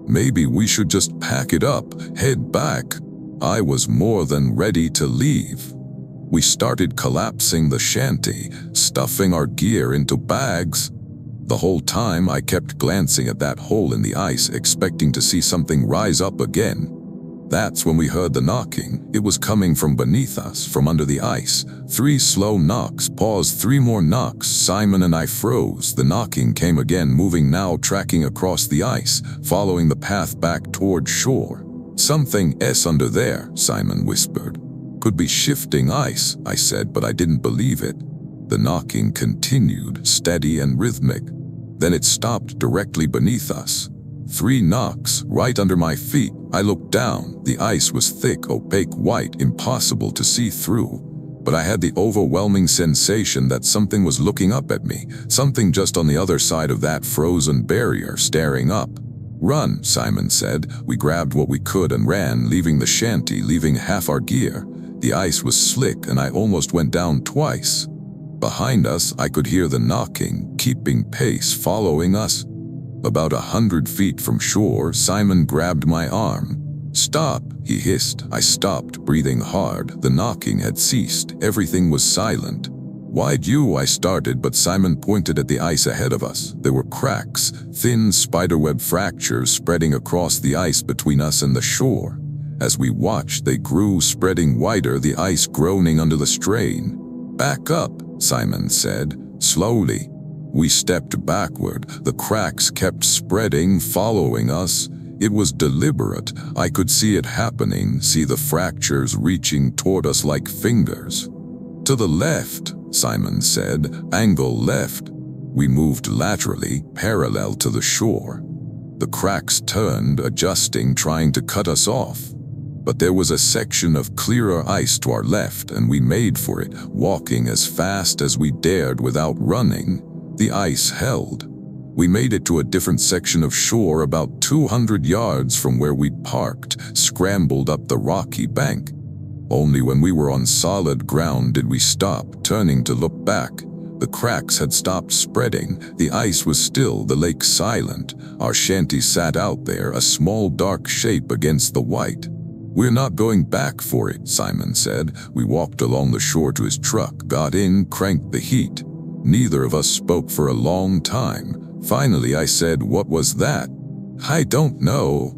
"Maybe we should just pack it up, head back." I was more than ready to leave. We started collapsing the shanty, stuffing our gear into bags. The whole time I kept glancing at that hole in the ice, expecting to see something rise up again. That's when we heard the knocking. It was coming from beneath us, from under the ice. 3 slow knocks, pause, 3 more knocks. Simon and I froze. The knocking came again, moving now, tracking across the ice, following the path back toward shore. "Something under there," Simon whispered. "Could be shifting ice," I said, but I didn't believe it. The knocking continued, steady and rhythmic. Then it stopped directly beneath us. 3 knocks, right under my feet. I looked down. The ice was thick, opaque white, impossible to see through. But I had the overwhelming sensation that something was looking up at me, something just on the other side of that frozen barrier, staring up. "Run," Simon said. We grabbed what we could and ran, leaving the shanty, leaving half our gear. The ice was slick and I almost went down twice. Behind us, I could hear the knocking, keeping pace, following us. About 100 feet from shore, Simon grabbed my arm. "Stop," he hissed. I stopped, breathing hard. The knocking had ceased. Everything was silent. "Why'd you?" I started, but Simon pointed at the ice ahead of us. There were cracks, thin spiderweb fractures spreading across the ice between us and the shore. As we watched, they grew, spreading wider, the ice groaning under the strain. "Back up," Simon said, slowly. We stepped backward. The cracks kept spreading, following us. It was deliberate. I could see it happening, see the fractures reaching toward us like fingers. "To the left," Simon said, "angle left." We moved laterally, parallel to the shore. The cracks turned, adjusting, trying to cut us off. But there was a section of clearer ice to our left, and we made for it, walking as fast as we dared without running. The ice held. We made it to a different section of shore about 200 yards from where we'd parked, scrambled up the rocky bank. Only when we were on solid ground did we stop, turning to look back. The cracks had stopped spreading. The ice was still, the lake silent. Our shanty sat out there, a small dark shape against the white. "We're not going back for it," Simon said. We walked along the shore to his truck, got in, cranked the heat. Neither of us spoke for a long time. Finally I said, "What was that?" "I don't know."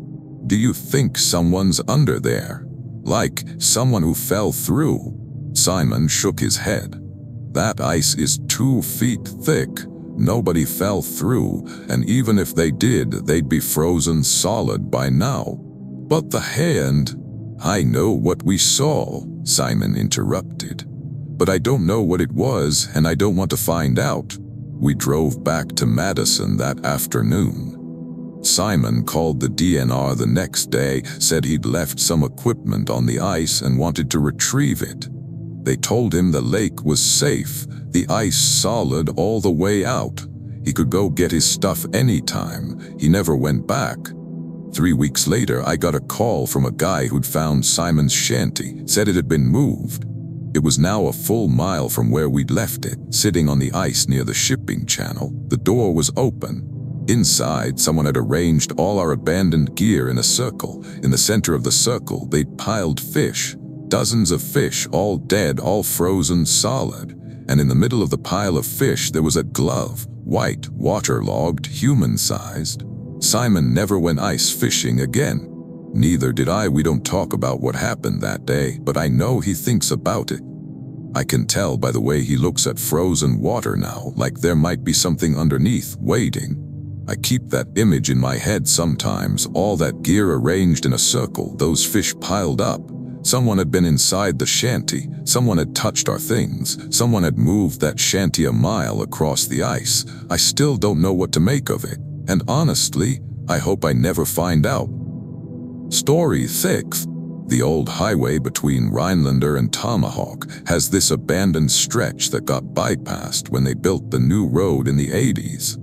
"Do you think someone's under there? Like someone who fell through?" Simon shook his head. "That ice is 2 feet thick. Nobody fell through, and even if they did, they'd be frozen solid by now. But the hand— I know what we saw, Simon interrupted. But I don't know what it was, and I don't want to find out. We drove back to Madison that afternoon. Simon called the DNR the next day, said he'd left some equipment on the ice and wanted to retrieve it. They told him the lake was safe, the ice solid all the way out. He could go get his stuff anytime. He never went back. 3 weeks later, I got a call from a guy who'd found Simon's shanty, said it had been moved. It was now a full mile from where we'd left it, sitting on the ice near the shipping channel. The door was open. Inside, someone had arranged all our abandoned gear in a circle. In the center of the circle, they'd piled fish. Dozens of fish, all dead, all frozen solid. And in the middle of the pile of fish, there was a glove, white, waterlogged, human-sized. Simon never went ice fishing again. Neither did I. We don't talk about what happened that day, but I know he thinks about it. I can tell by the way he looks at frozen water now, like there might be something underneath, waiting. I keep that image in my head sometimes, all that gear arranged in a circle, those fish piled up. Someone had been inside the shanty, someone had touched our things, someone had moved that shanty a mile across the ice. I still don't know what to make of it, and honestly, I hope I never find out. Story 6. The old highway between Rhinelander and Tomahawk has this abandoned stretch that got bypassed when they built the new road in the 80s.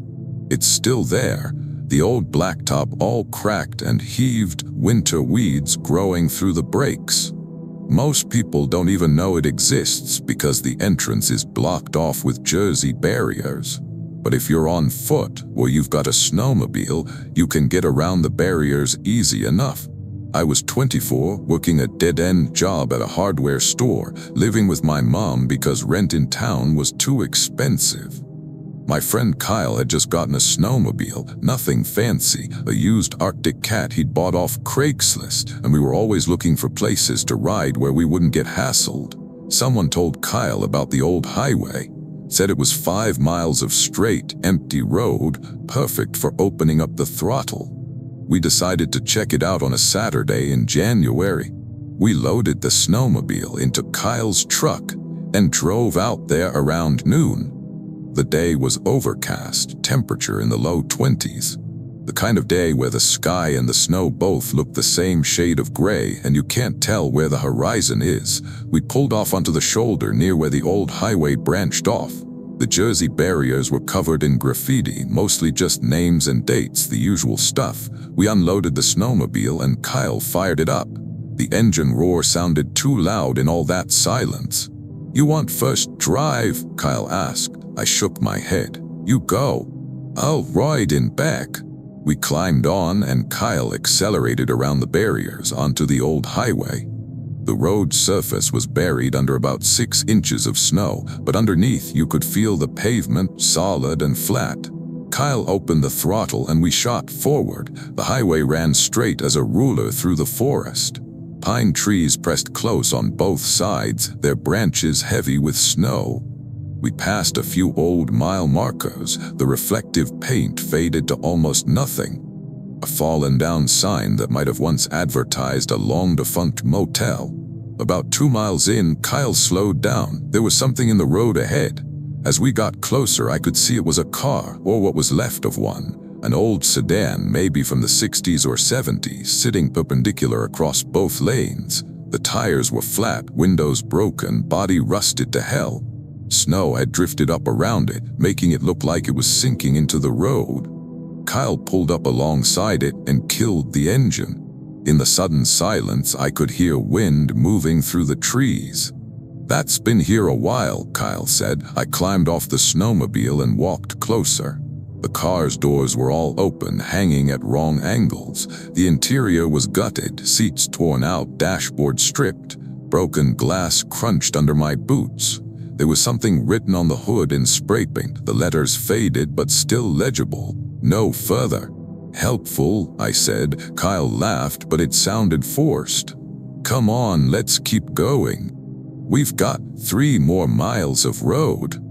It's still there, the old blacktop all cracked and heaved, winter weeds growing through the breaks. Most people don't even know it exists because the entrance is blocked off with Jersey barriers. But if you're on foot or you've got a snowmobile, you can get around the barriers easy enough. I was 24, working a dead-end job at a hardware store, living with my mom because rent in town was too expensive. My friend Kyle had just gotten a snowmobile, nothing fancy, a used Arctic Cat he'd bought off Craigslist, and we were always looking for places to ride where we wouldn't get hassled. Someone told Kyle about the old highway, said it was 5 miles of straight, empty road, perfect for opening up the throttle. We decided to check it out on a Saturday in January. We loaded the snowmobile into Kyle's truck and drove out there around noon. The day was overcast, temperature in the low 20s. The kind of day where the sky and the snow both look the same shade of gray and you can't tell where the horizon is. We pulled off onto the shoulder near where the old highway branched off. The Jersey barriers were covered in graffiti, mostly just names and dates, the usual stuff. We unloaded the snowmobile and Kyle fired it up. The engine roar sounded too loud in all that silence. "You want first drive?" Kyle asked. I shook my head. "You go." "I'll ride in back." We climbed on and Kyle accelerated around the barriers onto the old highway. The road surface was buried under about 6 inches of snow, but underneath you could feel the pavement solid and flat. Kyle opened the throttle and we shot forward. The highway ran straight as a ruler through the forest. Pine trees pressed close on both sides, their branches heavy with snow. We passed a few old mile markers. The reflective paint faded to almost nothing. A fallen-down sign that might have once advertised a long-defunct motel. About 2 miles in, Kyle slowed down. There was something in the road ahead. As we got closer, I could see it was a car, or what was left of one. An old sedan, maybe from the 60s or 70s, sitting perpendicular across both lanes. The tires were flat, windows broken, body rusted to hell. Snow had drifted up around it, making it look like it was sinking into the road. Kyle pulled up alongside it and killed the engine. In the sudden silence, I could hear wind moving through the trees. "That's been here a while," Kyle said. I climbed off the snowmobile and walked closer. The car's doors were all open, hanging at wrong angles. The interior was gutted, seats torn out, dashboard stripped. Broken glass crunched under my boots. There was something written on the hood in spray paint, the letters faded but still legible. "No further." "Helpful," I said. Kyle laughed, but it sounded forced. "Come on, let's keep going. We've got 3 more miles of road."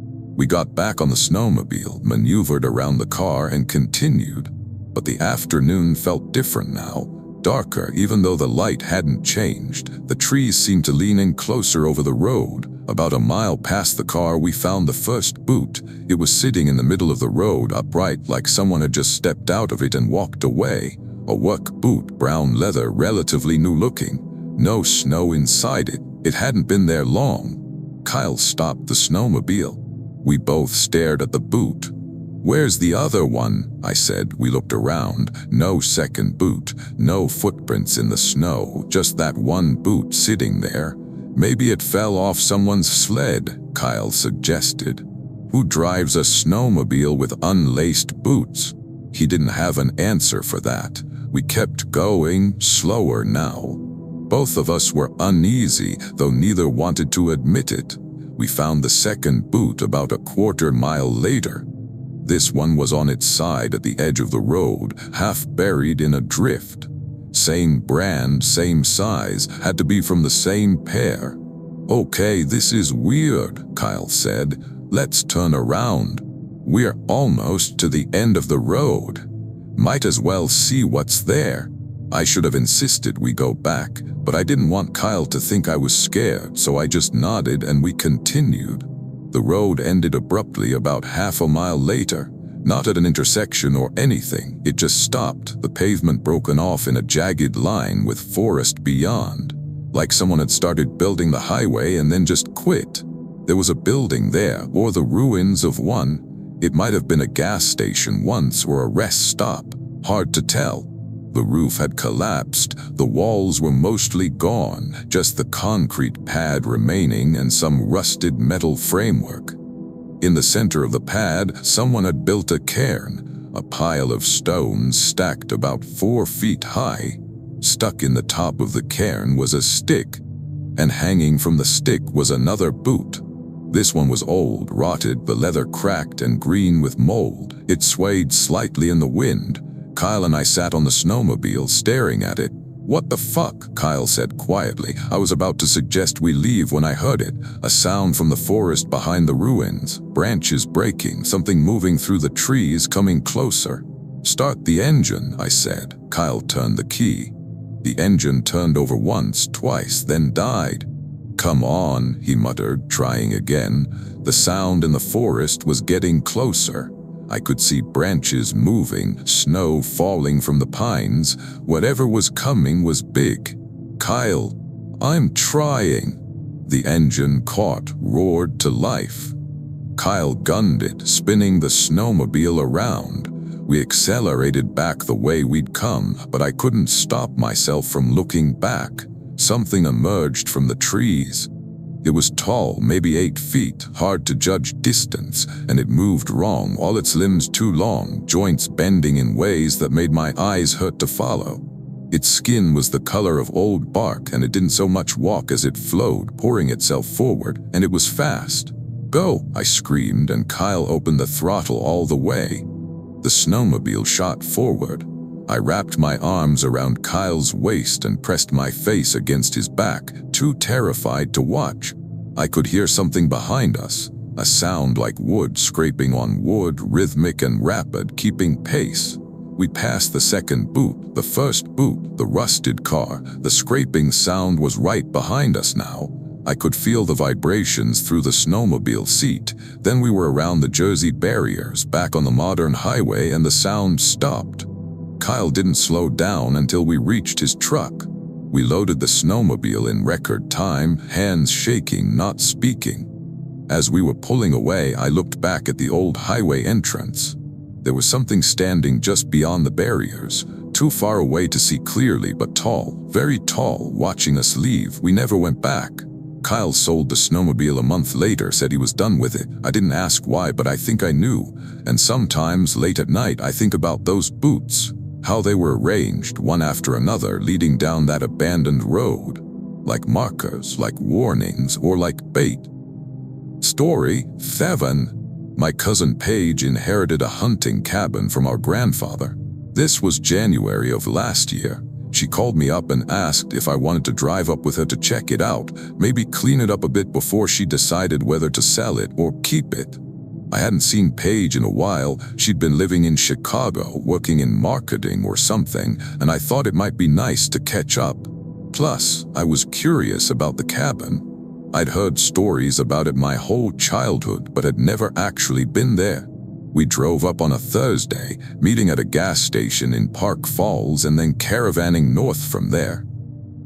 We got back on the snowmobile, maneuvered around the car, and continued. But the afternoon felt different now, darker even though the light hadn't changed. The trees seemed to lean in closer over the road. About a mile past the car, we found the first boot. It was sitting in the middle of the road, upright like someone had just stepped out of it and walked away. A work boot, brown leather, relatively new looking. No snow inside it. It hadn't been there long. Kyle stopped the snowmobile. We both stared at the boot. "Where's the other one?" I said. We looked around. No second boot, no footprints in the snow, just that one boot sitting there. "Maybe it fell off someone's sled," Kyle suggested. "Who drives a snowmobile with unlaced boots?" He didn't have an answer for that. We kept going, slower now. Both of us were uneasy, though neither wanted to admit it. We found the second boot about a quarter-mile later. This one was on its side at the edge of the road, half buried in a drift. Same brand, same size, had to be from the same pair. "Okay, this is weird," Kyle said. "Let's turn around. We're almost to the end of the road. Might as well see what's there." I should have insisted we go back, but I didn't want Kyle to think I was scared, so I just nodded and we continued. The road ended abruptly about half a mile later, not at an intersection or anything. It just stopped, the pavement broken off in a jagged line with forest beyond, like someone had started building the highway and then just quit. There was a building there, or the ruins of one. It might have been a gas station once or a rest stop, hard to tell. The roof had collapsed, the walls were mostly gone, just the concrete pad remaining and some rusted metal framework. In the center of the pad, someone had built a cairn, a pile of stones stacked about 4 feet high. Stuck in the top of the cairn was a stick, and hanging from the stick was another boot. This one was old, rotted, the leather cracked and green with mold. It swayed slightly in the wind. Kyle and I sat on the snowmobile staring at it. "What the fuck?" Kyle said quietly. I was about to suggest we leave when I heard it, a sound from the forest behind the ruins, branches breaking, something moving through the trees coming closer. "Start the engine," I said. Kyle turned the key. The engine turned over once, twice, then died. "Come on," he muttered, trying again. The sound in the forest was getting closer. I could see branches moving, snow falling from the pines. Whatever was coming was big. "Kyle, I'm trying." The engine caught, roared to life. Kyle gunned it, spinning the snowmobile around. We accelerated back the way we'd come, but I couldn't stop myself from looking back. Something emerged from the trees. It was tall, maybe 8 feet, hard to judge distance, and it moved wrong, all its limbs too long, joints bending in ways that made my eyes hurt to follow. Its skin was the color of old bark, and it didn't so much walk as it flowed, pouring itself forward, and it was fast. "Go!" I screamed, and Kyle opened the throttle all the way. The snowmobile shot forward. I wrapped my arms around Kyle's waist and pressed my face against his back, too terrified to watch. I could hear something behind us, a sound like wood scraping on wood, rhythmic and rapid, keeping pace. We passed the second boot, the first boot, the rusted car. The scraping sound was right behind us now. I could feel the vibrations through the snowmobile seat. Then we were around the Jersey barriers, back on the modern highway, and the sound stopped. Kyle didn't slow down until we reached his truck. We loaded the snowmobile in record time, hands shaking, not speaking. As we were pulling away, I looked back at the old highway entrance. There was something standing just beyond the barriers, too far away to see clearly, but tall, very tall, watching us leave. We never went back. Kyle sold the snowmobile a month later, said he was done with it. I didn't ask why, but I think I knew. And sometimes, late at night, I think about those boots. How they were arranged, one after another, leading down that abandoned road. Like markers, like warnings, or like bait. Story 7. My cousin Paige inherited a hunting cabin from our grandfather. This was January of last year. She called me up and asked if I wanted to drive up with her to check it out, maybe clean it up a bit before she decided whether to sell it or keep it. I hadn't seen Paige in a while. She'd been living in Chicago, working in marketing or something, and I thought it might be nice to catch up. Plus, I was curious about the cabin. I'd heard stories about it my whole childhood, but had never actually been there. We drove up on a Thursday, meeting at a gas station in Park Falls and then caravanning north from there.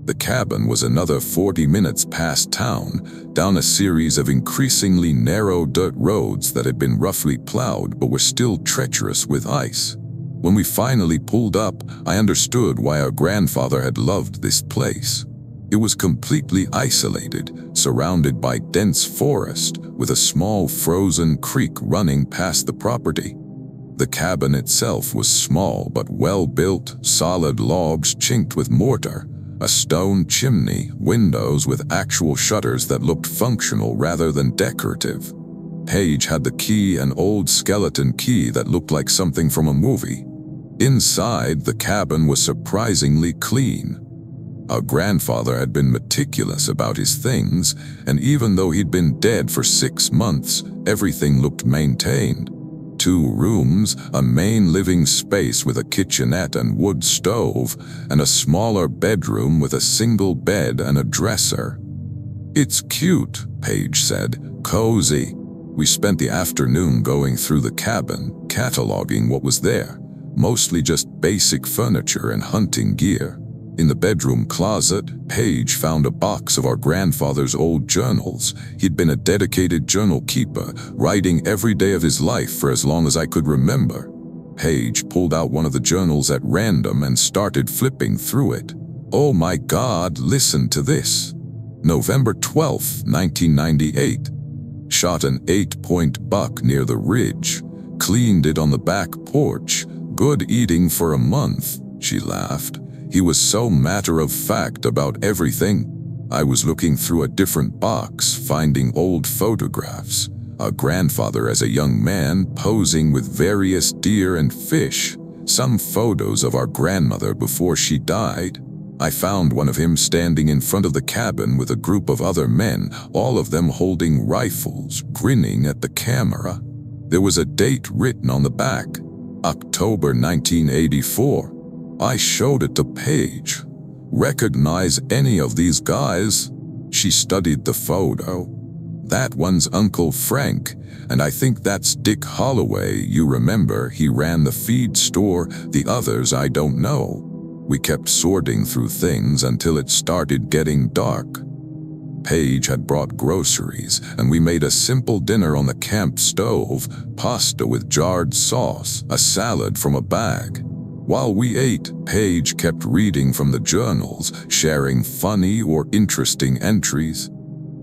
The cabin was another 40 minutes past town, down a series of increasingly narrow dirt roads that had been roughly plowed but were still treacherous with ice. When we finally pulled up, I understood why our grandfather had loved this place. It was completely isolated, surrounded by dense forest, with a small frozen creek running past the property. The cabin itself was small but well-built, solid logs chinked with mortar, a stone chimney, windows with actual shutters that looked functional rather than decorative. Paige had the key, an old skeleton key that looked like something from a movie. Inside, the cabin was surprisingly clean. Our grandfather had been meticulous about his things, and even though he'd been dead for 6 months, everything looked maintained. 2 rooms, a main living space with a kitchenette and wood stove, and a smaller bedroom with a single bed and a dresser. "It's cute," Paige said. "Cozy." We spent the afternoon going through the cabin, cataloging what was there, mostly just basic furniture and hunting gear. In the bedroom closet, Paige found a box of our grandfather's old journals. He'd been a dedicated journal keeper, writing every day of his life for as long as I could remember. Paige pulled out one of the journals at random and started flipping through it. "Oh my God, listen to this. November 12, 1998. Shot an 8-point buck near the ridge. Cleaned it on the back porch. Good eating for a month." She laughed. He was so matter-of-fact about everything. I was looking through a different box, finding old photographs. Our grandfather as a young man posing with various deer and fish. Some photos of our grandmother before she died. I found one of him standing in front of the cabin with a group of other men, all of them holding rifles, grinning at the camera. There was a date written on the back, October 1984. I showed it to Paige. "Recognize any of these guys?" She studied the photo. "That one's Uncle Frank, and I think that's Dick Holloway. You remember, he ran the feed store. The others I don't know." We kept sorting through things until it started getting dark. Paige had brought groceries, and we made a simple dinner on the camp stove, pasta with jarred sauce, a salad from a bag. While we ate, Paige kept reading from the journals, sharing funny or interesting entries.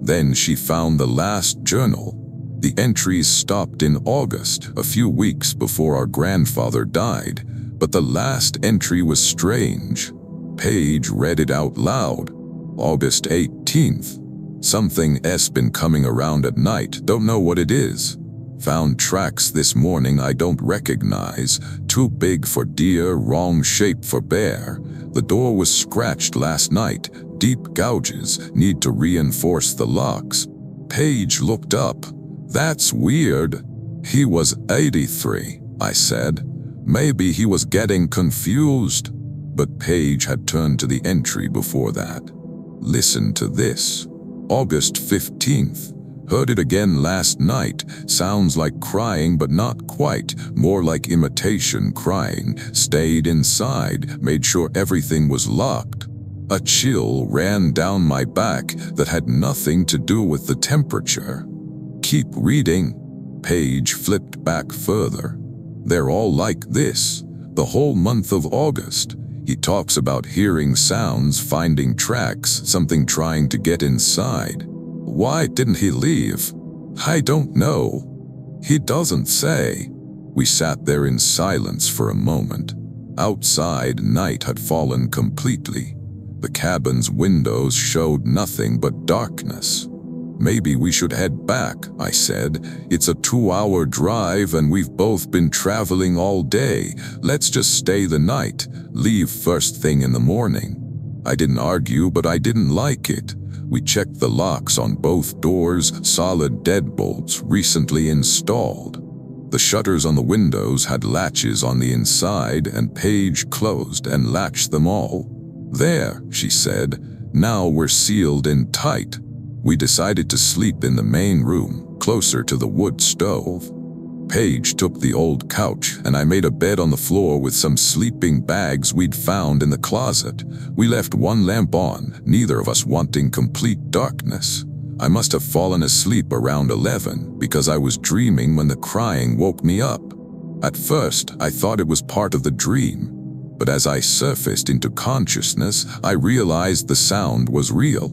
Then she found the last journal. The entries stopped in August, a few weeks before our grandfather died, but the last entry was strange. Paige read it out loud. August 18th. "Something's been coming around at night, don't know what it is. Found tracks this morning I don't recognize, too big for deer, wrong shape for bear. The door was scratched last night, deep gouges, need to reinforce the locks." Paige looked up. "That's weird." "He was 83, I said. "Maybe he was getting confused." But Paige had turned to the entry before that. "Listen to this. August 15th. Heard it again last night. Sounds like crying but not quite, more like imitation crying. Stayed inside, made sure everything was locked." A chill ran down my back that had nothing to do with the temperature. "Keep reading." Paige flipped back further. "They're all like this, the whole month of August. He talks about hearing sounds, finding tracks, something trying to get inside. Why didn't he leave? I don't know. He doesn't say." We sat there in silence for a moment. Outside, night had fallen completely. The cabin's windows showed nothing but darkness. "Maybe we should head back," I said. "It's a 2-hour drive and we've both been traveling all day. Let's just stay the night, leave first thing in the morning." I didn't argue, but I didn't like it. We checked the locks on both doors, solid deadbolts recently installed. The shutters on the windows had latches on the inside, and Paige closed and latched them all. "There," she said, "now we're sealed in tight." We decided to sleep in the main room, closer to the wood stove. Paige took the old couch, and I made a bed on the floor with some sleeping bags we'd found in the closet. We left one lamp on, neither of us wanting complete darkness. I must have fallen asleep around 11 because I was dreaming when the crying woke me up. At first, I thought it was part of the dream, but as I surfaced into consciousness, I realized the sound was real.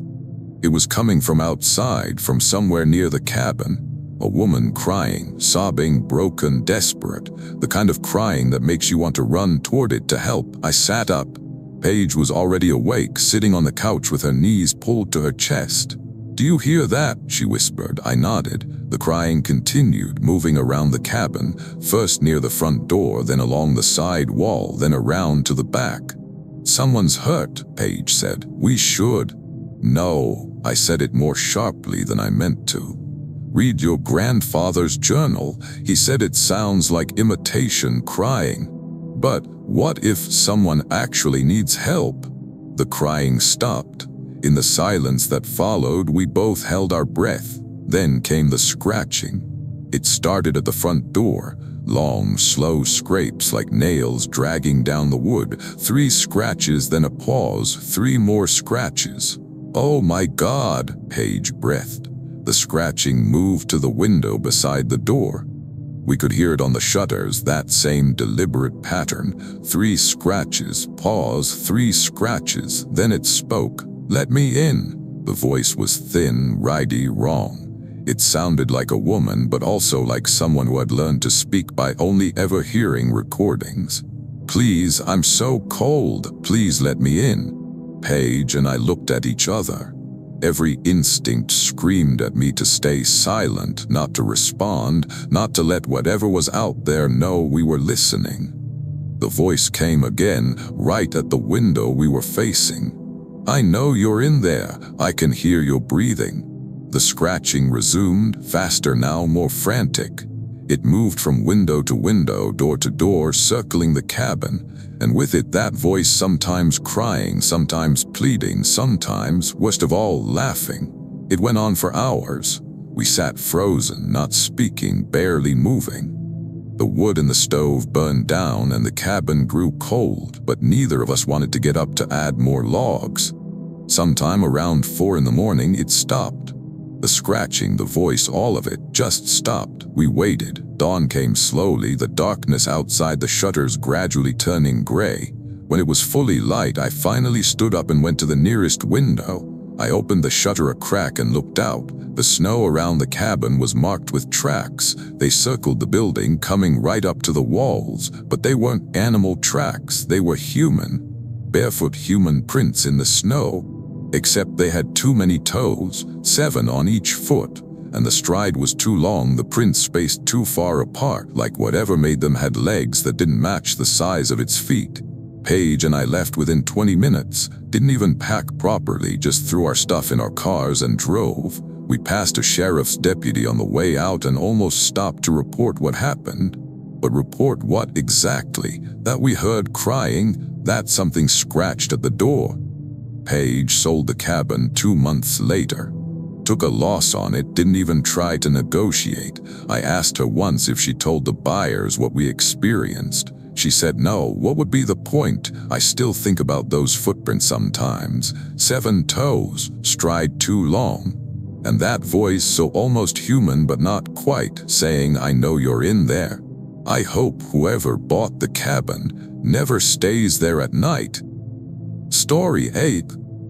It was coming from outside, from somewhere near the cabin. A woman crying, sobbing, broken, desperate, the kind of crying that makes you want to run toward it to help. I sat up. Paige was already awake, sitting on the couch with her knees pulled to her chest. "Do you hear that?" she whispered. I nodded. The crying continued, moving around the cabin, first near the front door, then along the side wall, then around to the back. "Someone's hurt," Paige said. "We should." "No," I said it more sharply than I meant to. "Read your grandfather's journal. He said it sounds like imitation crying. But what if someone actually needs help?" The crying stopped. In the silence that followed, we both held our breath. Then came the scratching. It started at the front door. Long, slow scrapes like nails dragging down the wood. 3 scratches, then a pause. 3 more scratches. "Oh my God," Paige breathed. The scratching moved to the window beside the door. We could hear it on the shutters, that same deliberate pattern. 3 scratches, pause, 3 scratches, then it spoke. "Let me in." The voice was thin, righty, wrong. It sounded like a woman, but also like someone who had learned to speak by only ever hearing recordings. "Please, I'm so cold. Please let me in." Paige and I looked at each other. Every instinct screamed at me to stay silent, not to respond, not to let whatever was out there know we were listening. The voice came again, right at the window we were facing. "I know you're in there. I can hear your breathing." The scratching resumed, faster now, more frantic. It moved from window to window, door to door, circling the cabin, and with it that voice, sometimes crying, sometimes pleading, sometimes, worst of all, laughing. It went on for hours. We sat frozen, not speaking, barely moving. The wood in the stove burned down and the cabin grew cold, but neither of us wanted to get up to add more logs. Sometime around 4 in the morning, it stopped. The scratching, the voice, all of it just stopped. We waited. Dawn came slowly, the darkness outside the shutters gradually turning gray. When it was fully light, I finally stood up and went to the nearest window. I opened the shutter a crack and looked out. The snow around the cabin was marked with tracks. They circled the building, coming right up to the walls, but they weren't animal tracks, they were human. Barefoot human prints in the snow. Except they had too many toes, 7 on each foot, and the stride was too long, the prints spaced too far apart, like whatever made them had legs that didn't match the size of its feet. Paige and I left within 20 minutes, didn't even pack properly, just threw our stuff in our cars and drove. We passed a sheriff's deputy on the way out and almost stopped to report what happened. But report what exactly? That we heard crying, that something scratched at the door. Paige sold the cabin 2 months later. Took a loss on it, didn't even try to negotiate. I asked her once if she told the buyers what we experienced. She said no. What would be the point? I still think about those footprints sometimes. 7 toes, stride too long. And that voice, so almost human but not quite, saying, "I know you're in there." I hope whoever bought the cabin never stays there at night. Story 8.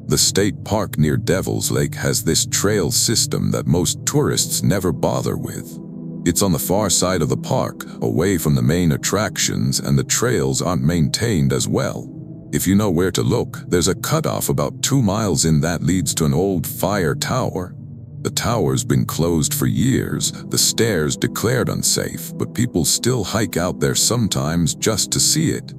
The state park near Devil's Lake has this trail system that most tourists never bother with. It's on the far side of the park, away from the main attractions, and the trails aren't maintained as well. If you know where to look, there's a cutoff about 2 miles in that leads to an old fire tower. The tower's been closed for years, the stairs declared unsafe, but people still hike out there sometimes just to see it.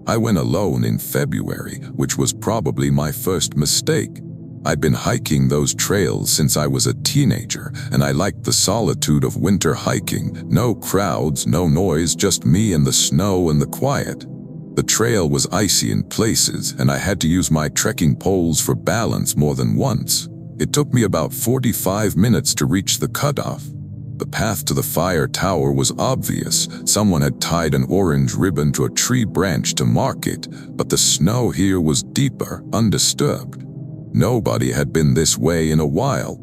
I went alone in February, which was probably my first mistake. I'd been hiking those trails since I was a teenager, and I liked the solitude of winter hiking. No crowds, no noise, just me and the snow and the quiet. The trail was icy in places, and I had to use my trekking poles for balance more than once. It took me about 45 minutes to reach the cutoff. The path to the fire tower was obvious. Someone had tied an orange ribbon to a tree branch to mark it, but the snow here was deeper, undisturbed. Nobody had been this way in a while.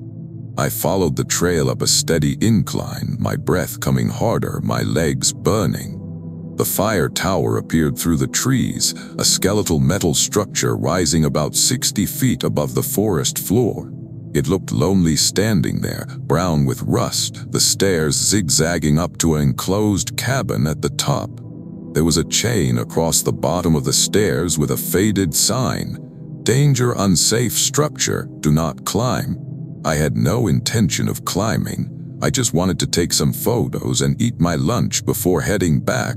I followed the trail up a steady incline, my breath coming harder, my legs burning. The fire tower appeared through the trees, a skeletal metal structure rising about 60 feet above the forest floor. It looked lonely standing there, brown with rust, the stairs zigzagging up to an enclosed cabin at the top. There was a chain across the bottom of the stairs with a faded sign. Danger, unsafe structure, do not climb. I had no intention of climbing. I just wanted to take some photos and eat my lunch before heading back.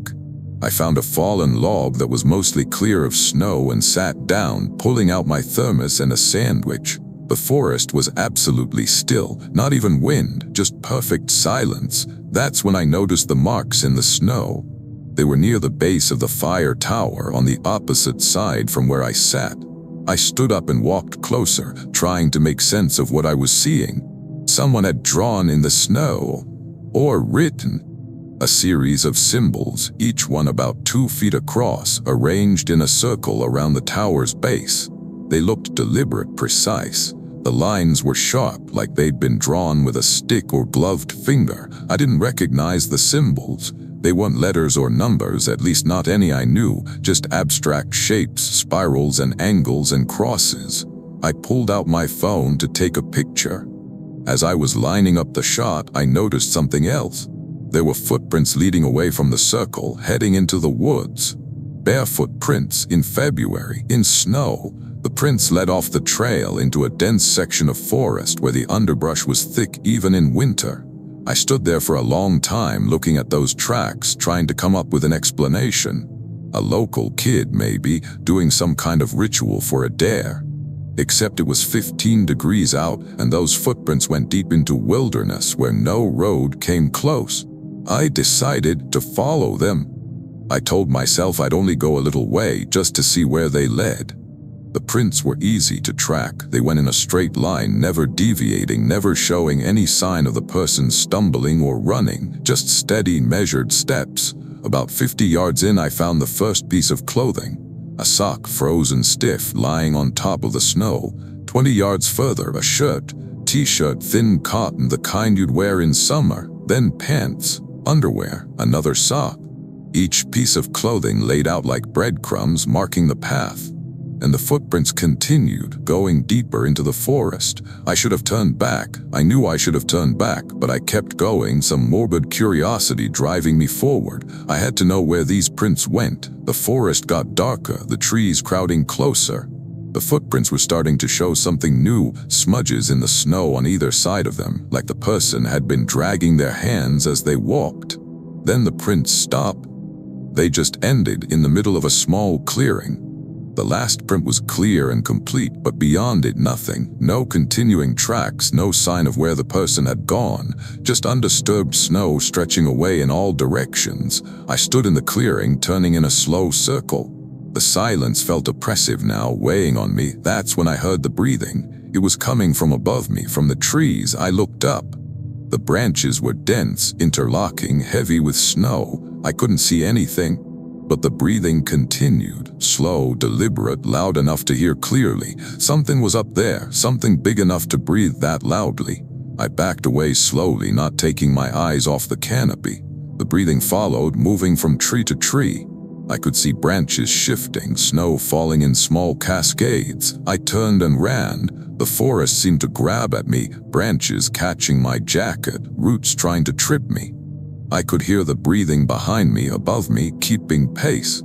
I found a fallen log that was mostly clear of snow and sat down, pulling out my thermos and a sandwich. The forest was absolutely still, not even wind, just perfect silence. That's when I noticed the marks in the snow. They were near the base of the fire tower on the opposite side from where I sat. I stood up and walked closer, trying to make sense of what I was seeing. Someone had drawn in the snow, or written, a series of symbols, each one about 2 feet across, arranged in a circle around the tower's base. They looked deliberate, precise. The lines were sharp, like they'd been drawn with a stick or gloved finger. I didn't recognize the symbols. They weren't letters or numbers, at least not any I knew, just abstract shapes, spirals and angles and crosses. I pulled out my phone to take a picture. As I was lining up the shot, I noticed something else. There were footprints leading away from the circle, heading into the woods. Barefoot prints in February, in snow. The prints led off the trail into a dense section of forest where the underbrush was thick even in winter. I stood there for a long time looking at those tracks, trying to come up with an explanation. A local kid, maybe, doing some kind of ritual for a dare. Except it was 15 degrees out, and those footprints went deep into wilderness where no road came close. I decided to follow them. I told myself I'd only go a little way just to see where they led. The prints were easy to track. They went in a straight line, never deviating, never showing any sign of the person stumbling or running, just steady, measured steps. About 50 yards in, I found the first piece of clothing. A sock, frozen stiff, lying on top of the snow. 20 yards further, a shirt, t-shirt, thin cotton, the kind you'd wear in summer. Then pants, underwear, another sock. Each piece of clothing laid out like breadcrumbs, marking the path. And the footprints continued, going deeper into the forest. I should have turned back. I knew I should have turned back, but I kept going, some morbid curiosity driving me forward. I had to know where these prints went. The forest got darker, the trees crowding closer. The footprints were starting to show something new, smudges in the snow on either side of them, like the person had been dragging their hands as they walked. Then the prints stopped. They just ended in the middle of a small clearing. The last print was clear and complete, but beyond it nothing. No continuing tracks, no sign of where the person had gone, just undisturbed snow stretching away in all directions. I stood in the clearing, turning in a slow circle. The silence felt oppressive now, weighing on me. That's when I heard the breathing. It was coming from above me, from the trees. I looked up. The branches were dense, interlocking, heavy with snow. I couldn't see anything. But the breathing continued, slow, deliberate, loud enough to hear clearly. Something was up there, something big enough to breathe that loudly. I backed away slowly, not taking my eyes off the canopy. The breathing followed, moving from tree to tree. I could see branches shifting, snow falling in small cascades. I turned and ran. The forest seemed to grab at me, branches catching my jacket, roots trying to trip me. I could hear the breathing behind me, above me, keeping pace.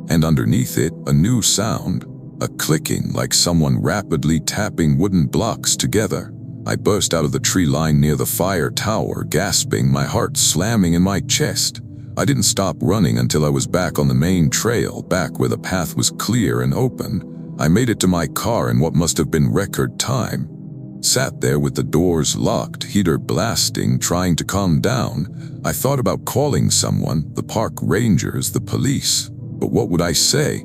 And underneath it, a new sound, a clicking like someone rapidly tapping wooden blocks together. I burst out of the tree line near the fire tower, gasping, my heart slamming in my chest. I didn't stop running until I was back on the main trail, back where the path was clear and open. I made it to my car in what must have been record time. Sat there with the doors locked, heater blasting, trying to calm down. I thought about calling someone, the park rangers, the police. But what would I say?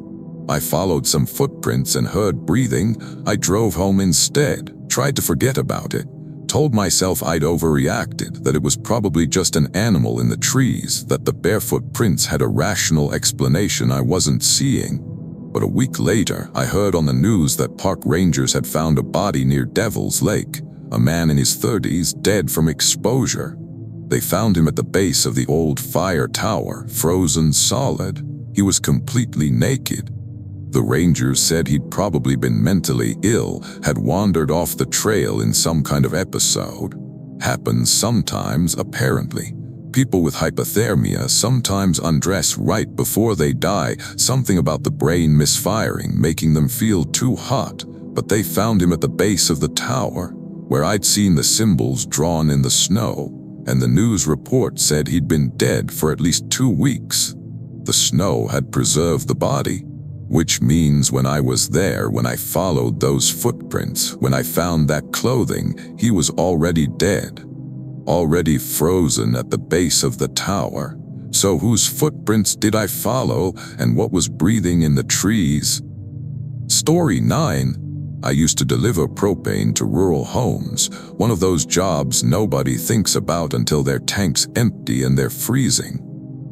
I followed some footprints and heard breathing. I drove home instead, tried to forget about it. Told myself I'd overreacted, that it was probably just an animal in the trees, that the barefoot prints had a rational explanation I wasn't seeing. But a week later, I heard on the news that park rangers had found a body near Devil's Lake, a man in his 30s dead from exposure. They found him at the base of the old fire tower, frozen solid. He was completely naked. The rangers said he'd probably been mentally ill, had wandered off the trail in some kind of episode. Happens sometimes, apparently. People with hypothermia sometimes undress right before they die, something about the brain misfiring, making them feel too hot. But they found him at the base of the tower, where I'd seen the symbols drawn in the snow, and the news report said he'd been dead for at least 2 weeks. The snow had preserved the body, which means when I was there, when I followed those footprints, when I found that clothing, he was already dead. Already frozen at the base of the tower. So whose footprints did I follow, and what was breathing in the trees? Story 9. I used to deliver propane to rural homes, one of those jobs nobody thinks about until their tank's empty and they're freezing.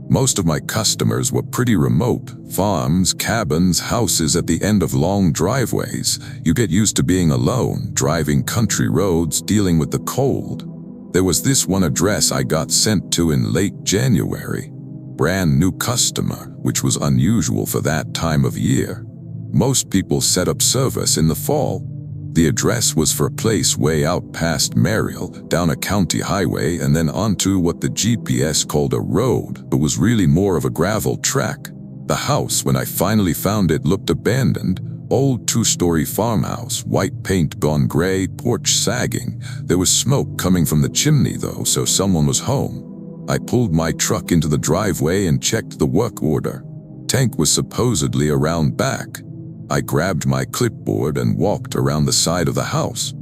Most of my customers were pretty remote, farms, cabins, houses at the end of long driveways. You get used to being alone, driving country roads, dealing with the cold. There was this one address I got sent to in late January. Brand new customer, which was unusual for that time of year. Most people set up service in the fall. The address was for a place way out past Mariel, down a county highway and then onto what the GPS called a road, but was really more of a gravel track. The house, when I finally found it, looked abandoned. Old 2-story farmhouse, white paint gone gray, porch sagging. There was smoke coming from the chimney though, so someone was home. I pulled my truck into the driveway and checked the work order. Tank was supposedly around back. I grabbed my clipboard and walked around the side of the house.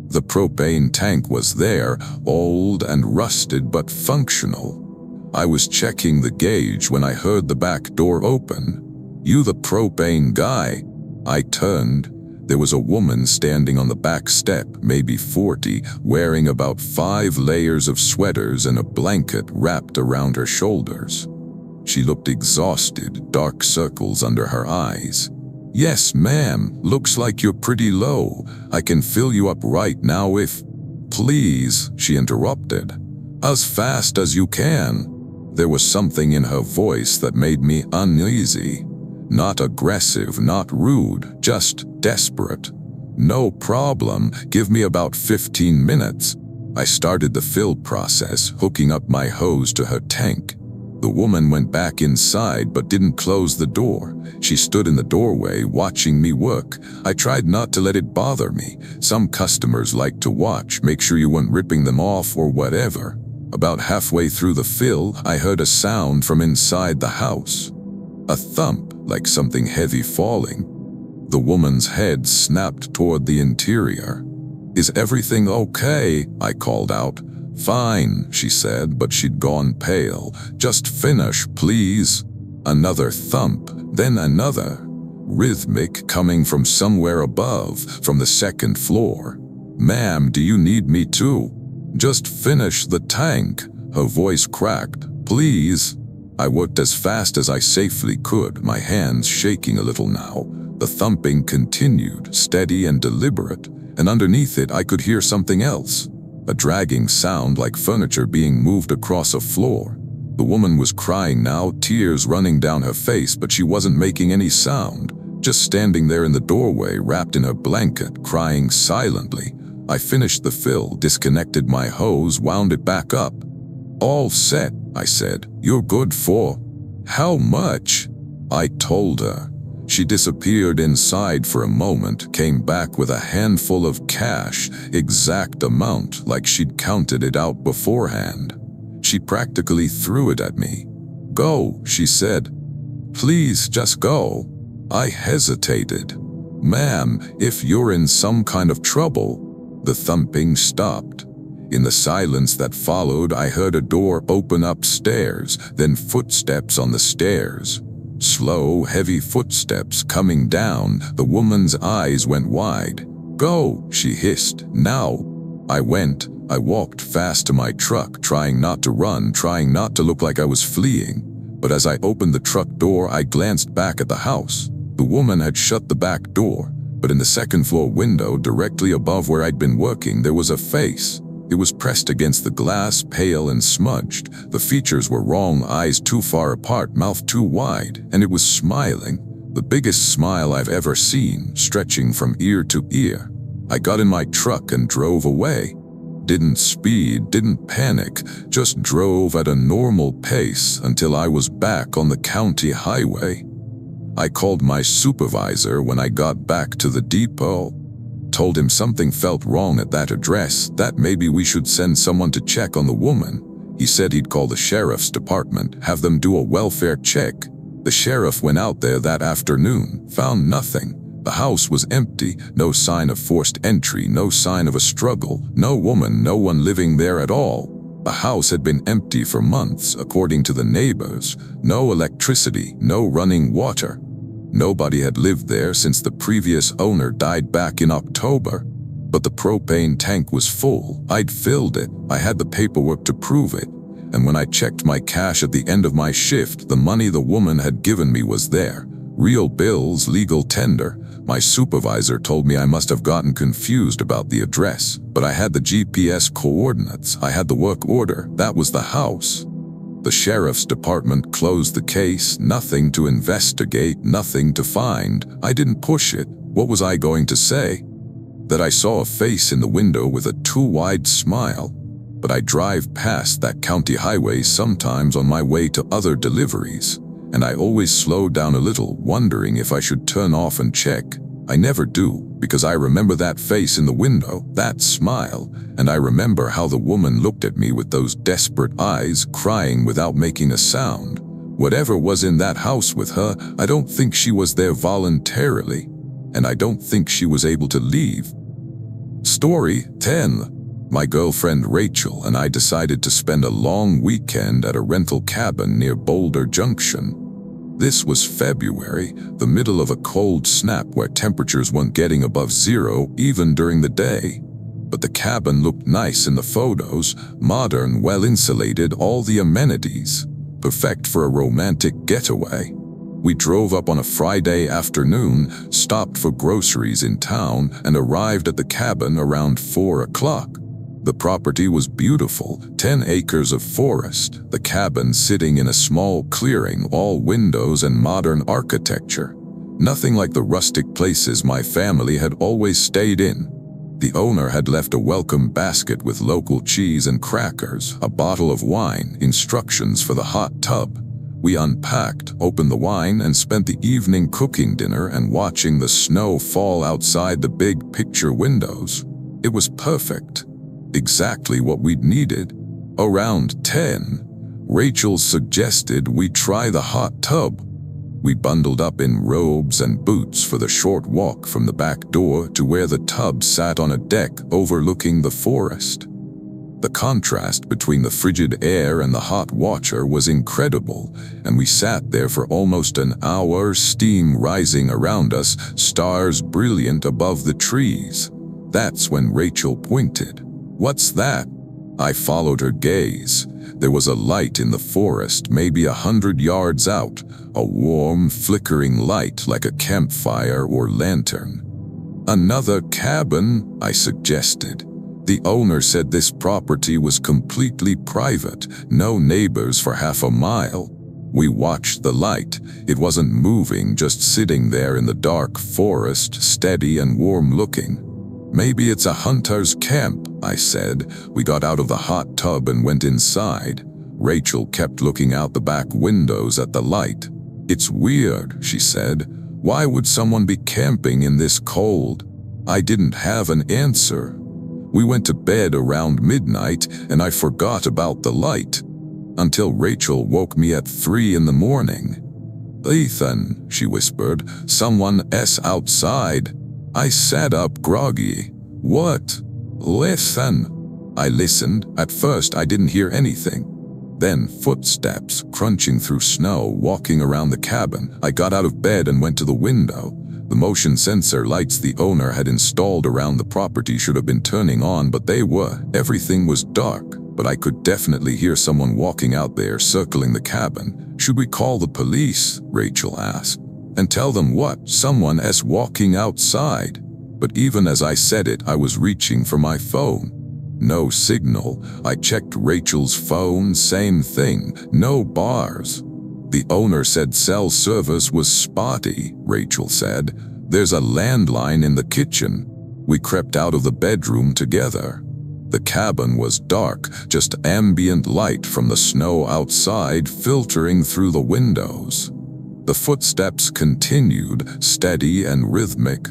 The propane tank was there, old and rusted but functional. I was checking the gauge when I heard the back door open. "You the propane guy?" I turned. There was a woman standing on the back step, maybe 40, wearing about 5 layers of sweaters and a blanket wrapped around her shoulders. She looked exhausted, dark circles under her eyes. "Yes, ma'am, looks like you're pretty low. I can fill you up right now if—" "Please," she interrupted. "As fast as you can." There was something in her voice that made me uneasy. Not aggressive, not rude, just desperate. "No problem, give me about 15 minutes. I started the fill process, hooking up my hose to her tank. The woman went back inside but didn't close the door. She stood in the doorway watching me work. I tried not to let it bother me. Some customers like to watch, make sure you weren't ripping them off or whatever. About halfway through the fill, I heard a sound from inside the house. A thump, like something heavy falling. The woman's head snapped toward the interior. "Is everything okay?" I called out. "Fine," she said, but she'd gone pale. "Just finish, please." Another thump, then another. Rhythmic, coming from somewhere above, from the second floor. "Ma'am, do you need me to?" "Just finish the tank." Her voice cracked. "Please." I worked as fast as I safely could, my hands shaking a little now. The thumping continued, steady and deliberate, and underneath it I could hear something else. A dragging sound like furniture being moved across a floor. The woman was crying now, tears running down her face, but she wasn't making any sound, just standing there in the doorway wrapped in her blanket, crying silently. I finished the fill, disconnected my hose, wound it back up. "All set," I said. "You're good for—" "How much?" I told her. She disappeared inside for a moment, came back with a handful of cash, exact amount, like she'd counted it out beforehand. She practically threw it at me. "Go," she said. "Please, just go." I hesitated. "Ma'am, if you're in some kind of trouble." The thumping stopped. In the silence that followed, I heard a door open upstairs, then footsteps on the stairs. Slow, heavy footsteps coming down. The woman's eyes went wide. "Go," she hissed. "Now." I went. I walked fast to my truck, trying not to run, trying not to look like I was fleeing. But as I opened the truck door, I glanced back at the house. The woman had shut the back door, but in the second-floor window, directly above where I'd been working, there was a face. It was pressed against the glass, pale and smudged. The features were wrong, eyes too far apart, mouth too wide, and it was smiling. The biggest smile I've ever seen, stretching from ear to ear. I got in my truck and drove away. Didn't speed, didn't panic, just drove at a normal pace until I was back on the county highway. I called my supervisor when I got back to the depot. Told him something felt wrong at that address, that maybe we should send someone to check on the woman. He said he'd call the sheriff's department, have them do a welfare check. The sheriff went out there that afternoon, found nothing. The house was empty, no sign of forced entry, no sign of a struggle, no woman, no one living there at all. The house had been empty for months, according to the neighbors. No electricity, no running water. Nobody had lived there since the previous owner died back in October. But the propane tank was full. I'd filled it. I had the paperwork to prove it. And when I checked my cash at the end of my shift, the money the woman had given me was there. Real bills, legal tender. My supervisor told me I must have gotten confused about the address, but I had the GPS coordinates, I had the work order, that was the house. The sheriff's department closed the case, nothing to investigate, nothing to find. I didn't push it. What was I going to say? That I saw a face in the window with a too-wide smile. But I drive past that county highway sometimes on my way to other deliveries. And I always slow down a little, wondering if I should turn off and check. I never do, because I remember that face in the window, that smile, and I remember how the woman looked at me with those desperate eyes, crying without making a sound. Whatever was in that house with her, I don't think she was there voluntarily, and I don't think she was able to leave. Story 10. My girlfriend Rachel and I decided to spend a long weekend at a rental cabin near Boulder Junction. This was February, the middle of a cold snap where temperatures weren't getting above zero even during the day. But the cabin looked nice in the photos, modern, well-insulated, all the amenities. Perfect for a romantic getaway. We drove up on a Friday afternoon, stopped for groceries in town, and arrived at the cabin around 4 o'clock. The property was beautiful, 10 acres of forest, the cabin sitting in a small clearing, all windows and modern architecture. Nothing like the rustic places my family had always stayed in. The owner had left a welcome basket with local cheese and crackers, a bottle of wine, instructions for the hot tub. We unpacked, opened the wine, and spent the evening cooking dinner and watching the snow fall outside the big picture windows. It was perfect. Exactly what we'd needed. Around 10, Rachel suggested we try the hot tub. We bundled up in robes and boots for the short walk from the back door to where the tub sat on a deck overlooking the forest. The contrast between the frigid air and the hot water was incredible, and we sat there for almost an hour, steam rising around us, stars brilliant above the trees. That's when Rachel pointed. "What's that?" I followed her gaze. There was a light in the forest, maybe 100 yards out, a warm, flickering light like a campfire or lantern. "Another cabin," I suggested. The owner said this property was completely private, no neighbors for half a mile. We watched the light. It wasn't moving, just sitting there in the dark forest, steady and warm-looking. "Maybe it's a hunter's camp," I said. We got out of the hot tub and went inside. Rachel kept looking out the back windows at the light. "It's weird," she said. "Why would someone be camping in this cold?" I didn't have an answer. We went to bed around midnight, and I forgot about the light. Until Rachel woke me at 3 in the morning. "Ethan," she whispered, "someone's outside." I sat up groggy. "What?" "Listen." I listened. At first I didn't hear anything. Then footsteps, crunching through snow, walking around the cabin. I got out of bed and went to the window. The motion sensor lights the owner had installed around the property should have been turning on, but they were. Everything was dark, but I could definitely hear someone walking out there, circling the cabin. "Should we call the police?" Rachel asked. "And tell them what?" "Someone's walking outside." But even as I said it, I was reaching for my phone. No signal. I checked Rachel's phone, same thing. No bars. "The owner said cell service was spotty," Rachel said. "There's a landline in the kitchen." We crept out of the bedroom together. The cabin was dark, just ambient light from the snow outside filtering through the windows. The footsteps continued, steady and rhythmic.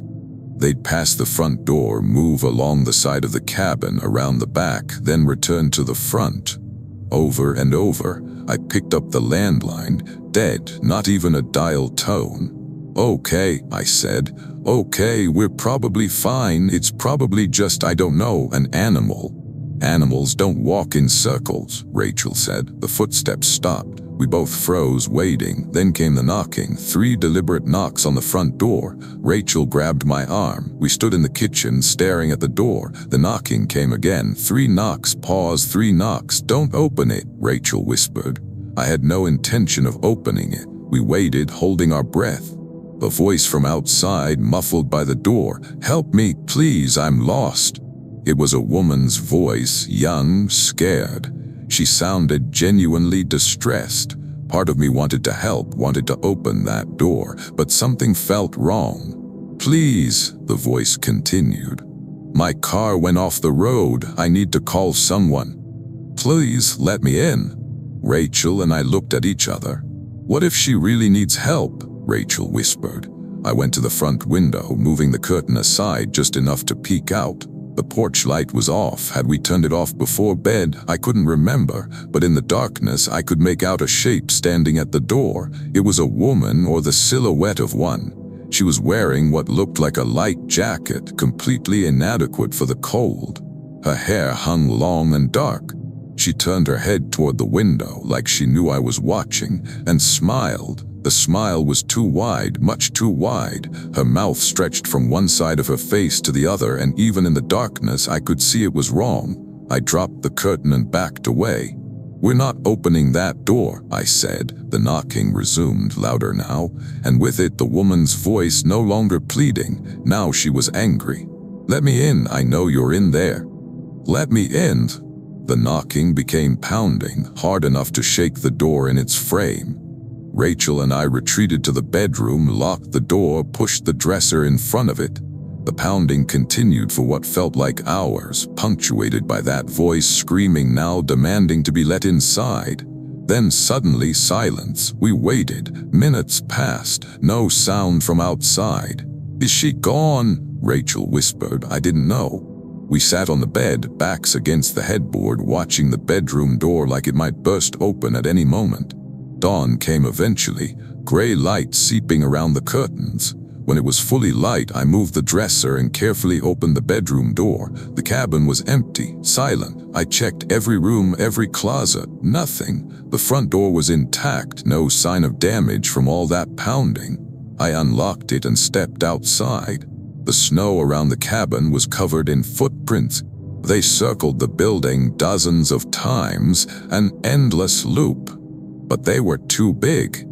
They'd pass the front door, move along the side of the cabin, around the back, then return to the front. Over and over, I picked up the landline, dead, not even a dial tone. "Okay," I said. "Okay, we're probably fine. It's probably just, I don't know, an animal." "Animals don't walk in circles," Rachel said. The footsteps stopped. We both froze, waiting. Then came the knocking, 3 deliberate knocks on the front door. Rachel grabbed my arm. We stood in the kitchen, staring at the door. The knocking came again. 3 knocks, pause, 3 knocks. "Don't open it," Rachel whispered. I had no intention of opening it. We waited, holding our breath. A voice from outside, muffled by the door. "Help me, please, I'm lost." It was a woman's voice, young, scared. She sounded genuinely distressed. Part of me wanted to help, wanted to open that door, but something felt wrong. "Please," the voice continued. "My car went off the road. I need to call someone. Please let me in." Rachel and I looked at each other. "What if she really needs help?" Rachel whispered. I went to the front window, moving the curtain aside just enough to peek out. The porch light was off. Had we turned it off before bed? I couldn't remember, but in the darkness I could make out a shape standing at the door. It was a woman, or the silhouette of one. She was wearing what looked like a light jacket, completely inadequate for the cold. Her hair hung long and dark. She turned her head toward the window like she knew I was watching, and smiled. The smile was too wide, much too wide. Her mouth stretched from one side of her face to the other, and even in the darkness I could see it was wrong. I dropped the curtain and backed away. "We're not opening that door," I said. The knocking resumed, louder now, and with it the woman's voice, no longer pleading. Now she was angry. "Let me in, I know you're in there. Let me in." The knocking became pounding, hard enough to shake the door in its frame. Rachel and I retreated to the bedroom, locked the door, pushed the dresser in front of it. The pounding continued for what felt like hours, punctuated by that voice screaming, now demanding to be let inside. Then suddenly silence. We waited. Minutes passed. No sound from outside. "Is she gone?" Rachel whispered. I didn't know. We sat on the bed, backs against the headboard, watching the bedroom door like it might burst open at any moment. Dawn came eventually, gray light seeping around the curtains. When it was fully light, I moved the dresser and carefully opened the bedroom door. The cabin was empty, silent. I checked every room, every closet. Nothing. The front door was intact, no sign of damage from all that pounding. I unlocked it and stepped outside. The snow around the cabin was covered in footprints. They circled the building dozens of times, an endless loop. But they were too big.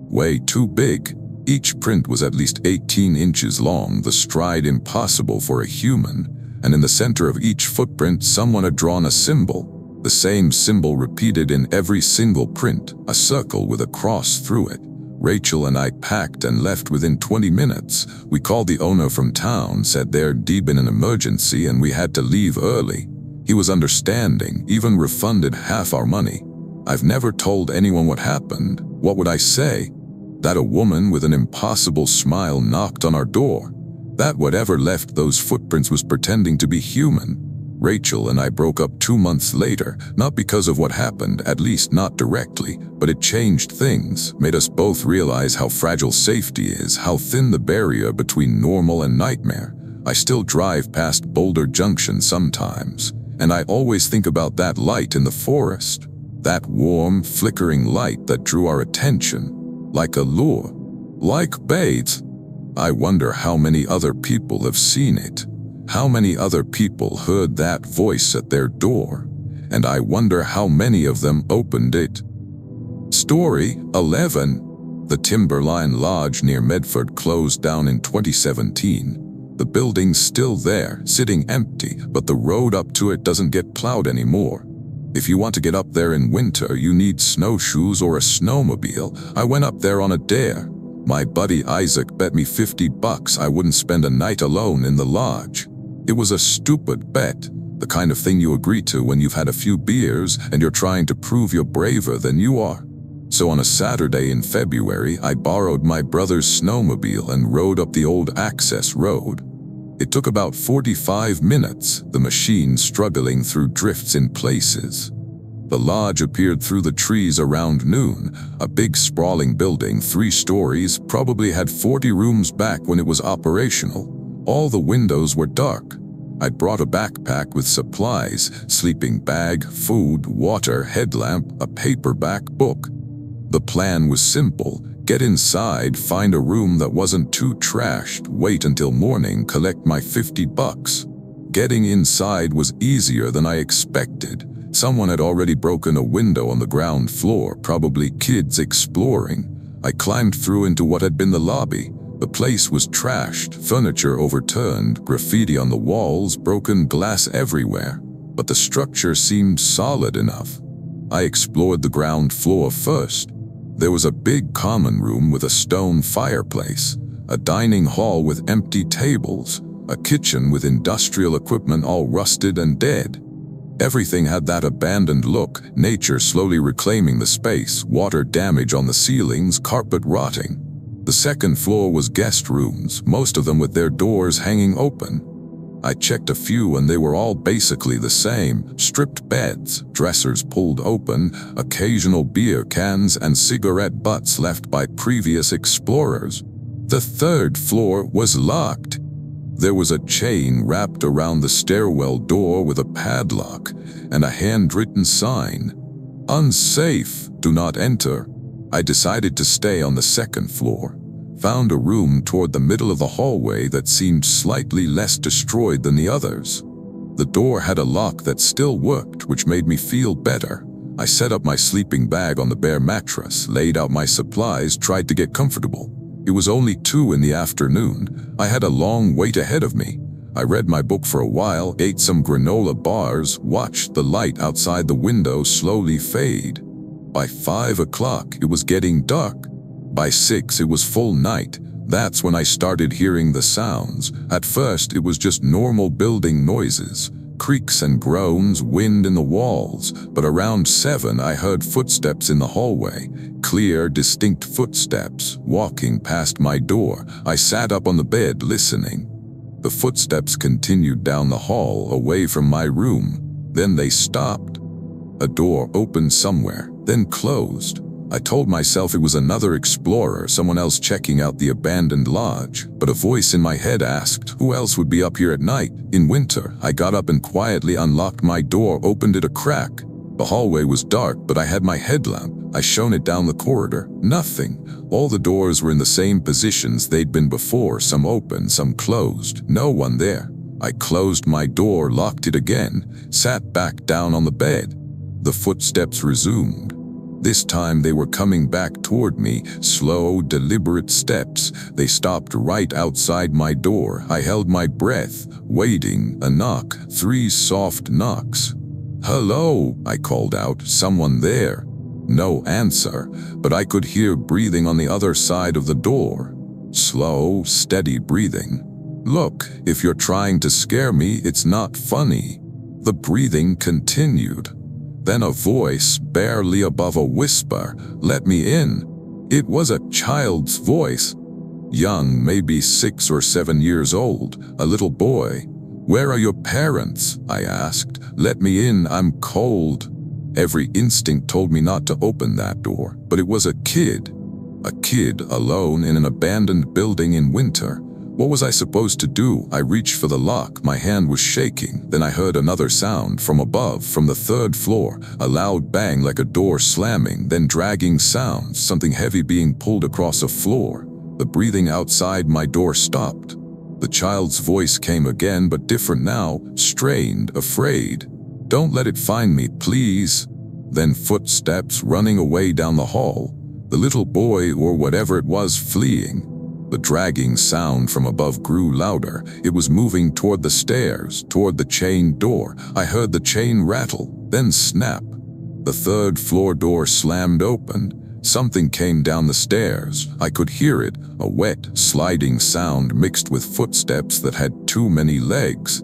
Way too big. Each print was at least 18 inches long, the stride impossible for a human, and in the center of each footprint someone had drawn a symbol. The same symbol repeated in every single print, a circle with a cross through it. Rachel and I packed and left within 20 minutes. We called the owner from town, said there'd been an emergency and we had to leave early. He was understanding, even refunded half our money. I've never told anyone what happened. What would I say? That a woman with an impossible smile knocked on our door. That whatever left those footprints was pretending to be human. Rachel and I broke up 2 months later, not because of what happened, at least not directly, but it changed things, made us both realize how fragile safety is, how thin the barrier between normal and nightmare. I still drive past Boulder Junction sometimes, and I always think about that light in the forest, that warm, flickering light that drew our attention, like a lure, like bait. I wonder how many other people have seen it. How many other people heard that voice at their door, and I wonder how many of them opened it. Story 11. The Timberline Lodge near Medford closed down in 2017. The building's still there, sitting empty, but the road up to it doesn't get plowed anymore. If you want to get up there in winter, you need snowshoes or a snowmobile. I went up there on a dare. My buddy Isaac bet me $50 I wouldn't spend a night alone in the lodge. It was a stupid bet, the kind of thing you agree to when you've had a few beers and you're trying to prove you're braver than you are. So on a Saturday in February, I borrowed my brother's snowmobile and rode up the old access road. It took about 45 minutes, the machine struggling through drifts in places. The lodge appeared through the trees around noon, a big sprawling building, 3 stories, probably had 40 rooms back when it was operational. All the windows were dark. I'd brought a backpack with supplies, sleeping bag, food, water, headlamp, a paperback book. The plan was simple: get inside, find a room that wasn't too trashed, wait until morning, collect my $50. Getting inside was easier than I expected. Someone had already broken a window on the ground floor, probably kids exploring. I climbed through into what had been the lobby. The place was trashed, furniture overturned, graffiti on the walls, broken glass everywhere. But the structure seemed solid enough. I explored the ground floor first. There was a big common room with a stone fireplace, a dining hall with empty tables, a kitchen with industrial equipment all rusted and dead. Everything had that abandoned look, nature slowly reclaiming the space, water damage on the ceilings, carpet rotting. The second floor was guest rooms, most of them with their doors hanging open. I checked a few and they were all basically the same: stripped beds, dressers pulled open, occasional beer cans and cigarette butts left by previous explorers. The third floor was locked. There was a chain wrapped around the stairwell door with a padlock and a handwritten sign: "Unsafe, do not enter." I decided to stay on the second floor. Found a room toward the middle of the hallway that seemed slightly less destroyed than the others. The door had a lock that still worked, which made me feel better. I set up my sleeping bag on the bare mattress, laid out my supplies, tried to get comfortable. It was only 2 in the afternoon. I had a long wait ahead of me. I read my book for a while, ate some granola bars, watched the light outside the window slowly fade. By 5 o'clock, it was getting dark. By 6, it was full night. That's when I started hearing the sounds. At first, it was just normal building noises, creaks and groans, wind in the walls. But around 7, I heard footsteps in the hallway. Clear, distinct footsteps, walking past my door. I sat up on the bed, listening. The footsteps continued down the hall, away from my room. Then they stopped. A door opened somewhere, then closed. I told myself it was another explorer, someone else checking out the abandoned lodge, but a voice in my head asked, who else would be up here at night? In winter, I got up and quietly unlocked my door, opened it a crack. The hallway was dark, but I had my headlamp. I shone it down the corridor. Nothing. All the doors were in the same positions they'd been before, some open, some closed. No one there. I closed my door, locked it again, sat back down on the bed. The footsteps resumed. This time they were coming back toward me, slow, deliberate steps. They stopped right outside my door. I held my breath, waiting. A knock, 3 soft knocks. "Hello," I called out. "Someone there?" No answer, but I could hear breathing on the other side of the door. Slow, steady breathing. "Look, if you're trying to scare me, it's not funny." The breathing continued. Then a voice, barely above a whisper, let me in. It was a child's voice. Young, maybe 6 or 7 years old, a little boy. "Where are your parents?" I asked. "Let me in, I'm cold." Every instinct told me not to open that door, but it was a kid. A kid alone in an abandoned building in winter. What was I supposed to do? I reached for the lock, my hand was shaking. Then I heard another sound from above, from the third floor. A loud bang like a door slamming, then dragging sounds, something heavy being pulled across a floor. The breathing outside my door stopped. The child's voice came again, but different now, strained, afraid. "Don't let it find me, please." Then footsteps running away down the hall. The little boy, or whatever it was, fleeing. The dragging sound from above grew louder. It was moving toward the stairs, toward the chain door. I heard the chain rattle, then snap. The third floor door slammed open. Something came down the stairs. I could hear it, a wet, sliding sound mixed with footsteps that had too many legs.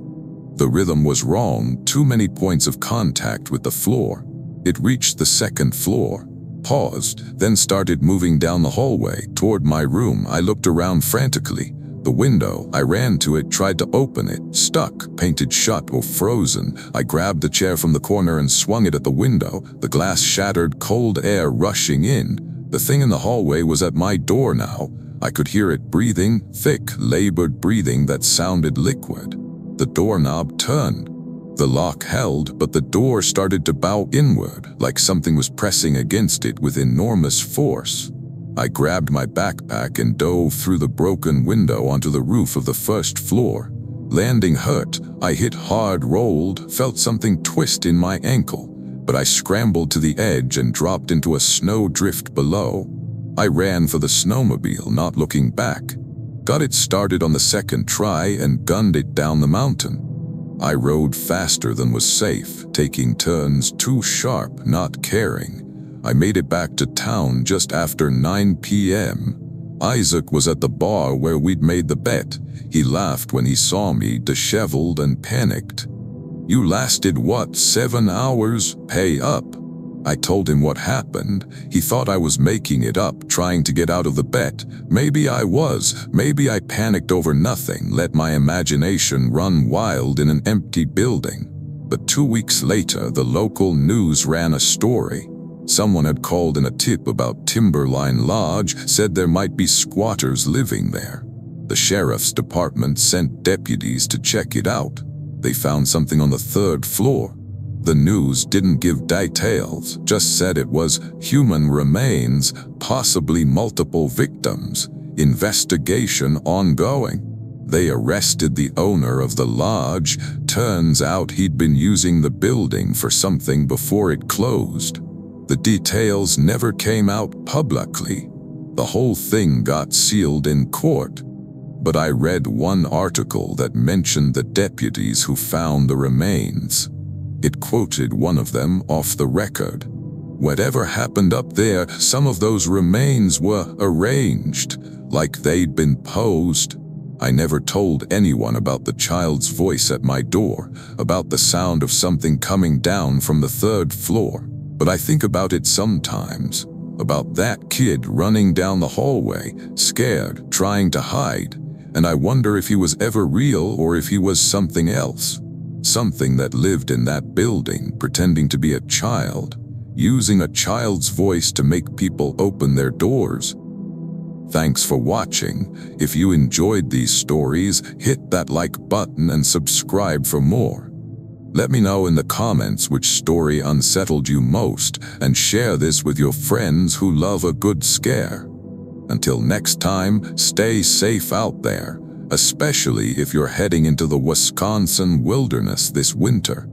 The rhythm was wrong, too many points of contact with the floor. It reached the second floor, paused, then started moving down the hallway toward my room. I looked around frantically. The window, I ran to it, tried to open it, stuck, painted shut or frozen. I grabbed the chair from the corner and swung it at the window. The glass shattered, cold air rushing in. The thing in the hallway was at my door now. I could hear it breathing, thick, labored breathing that sounded liquid. The doorknob turned. The lock held, but the door started to bow inward, like something was pressing against it with enormous force. I grabbed my backpack and dove through the broken window onto the roof of the first floor. Landing hurt, I hit hard, rolled, felt something twist in my ankle, but I scrambled to the edge and dropped into a snow drift below. I ran for the snowmobile, not looking back. Got it started on the second try and gunned it down the mountain. I rode faster than was safe, taking turns too sharp, not caring. I made it back to town just after 9 p.m. Isaac was at the bar where we'd made the bet. He laughed when he saw me, disheveled and panicked. "You lasted what, 7 hours? Pay up." I told him what happened. He thought I was making it up, trying to get out of the bet. Maybe I was. Maybe I panicked over nothing, let my imagination run wild in an empty building. But 2 weeks later, the local news ran a story. Someone had called in a tip about Timberline Lodge, said there might be squatters living there. The sheriff's department sent deputies to check it out. They found something on the third floor. The news didn't give details, just said it was human remains, possibly multiple victims. Investigation ongoing. They arrested the owner of the lodge. Turns out he'd been using the building for something before it closed. The details never came out publicly. The whole thing got sealed in court. But I read one article that mentioned the deputies who found the remains. It quoted one of them off the record. Whatever happened up there, some of those remains were arranged, like they'd been posed. I never told anyone about the child's voice at my door, about the sound of something coming down from the third floor. But I think about it sometimes, about that kid running down the hallway, scared, trying to hide, and I wonder if he was ever real or if he was something else. Something that lived in that building, pretending to be a child, using a child's voice to make people open their doors. Thanks for watching. If you enjoyed these stories, hit that like button and subscribe for more. Let me know in the comments which story unsettled you most, and share this with your friends who love a good scare. Until next time, stay safe out there, especially if you're heading into the Wisconsin wilderness this winter.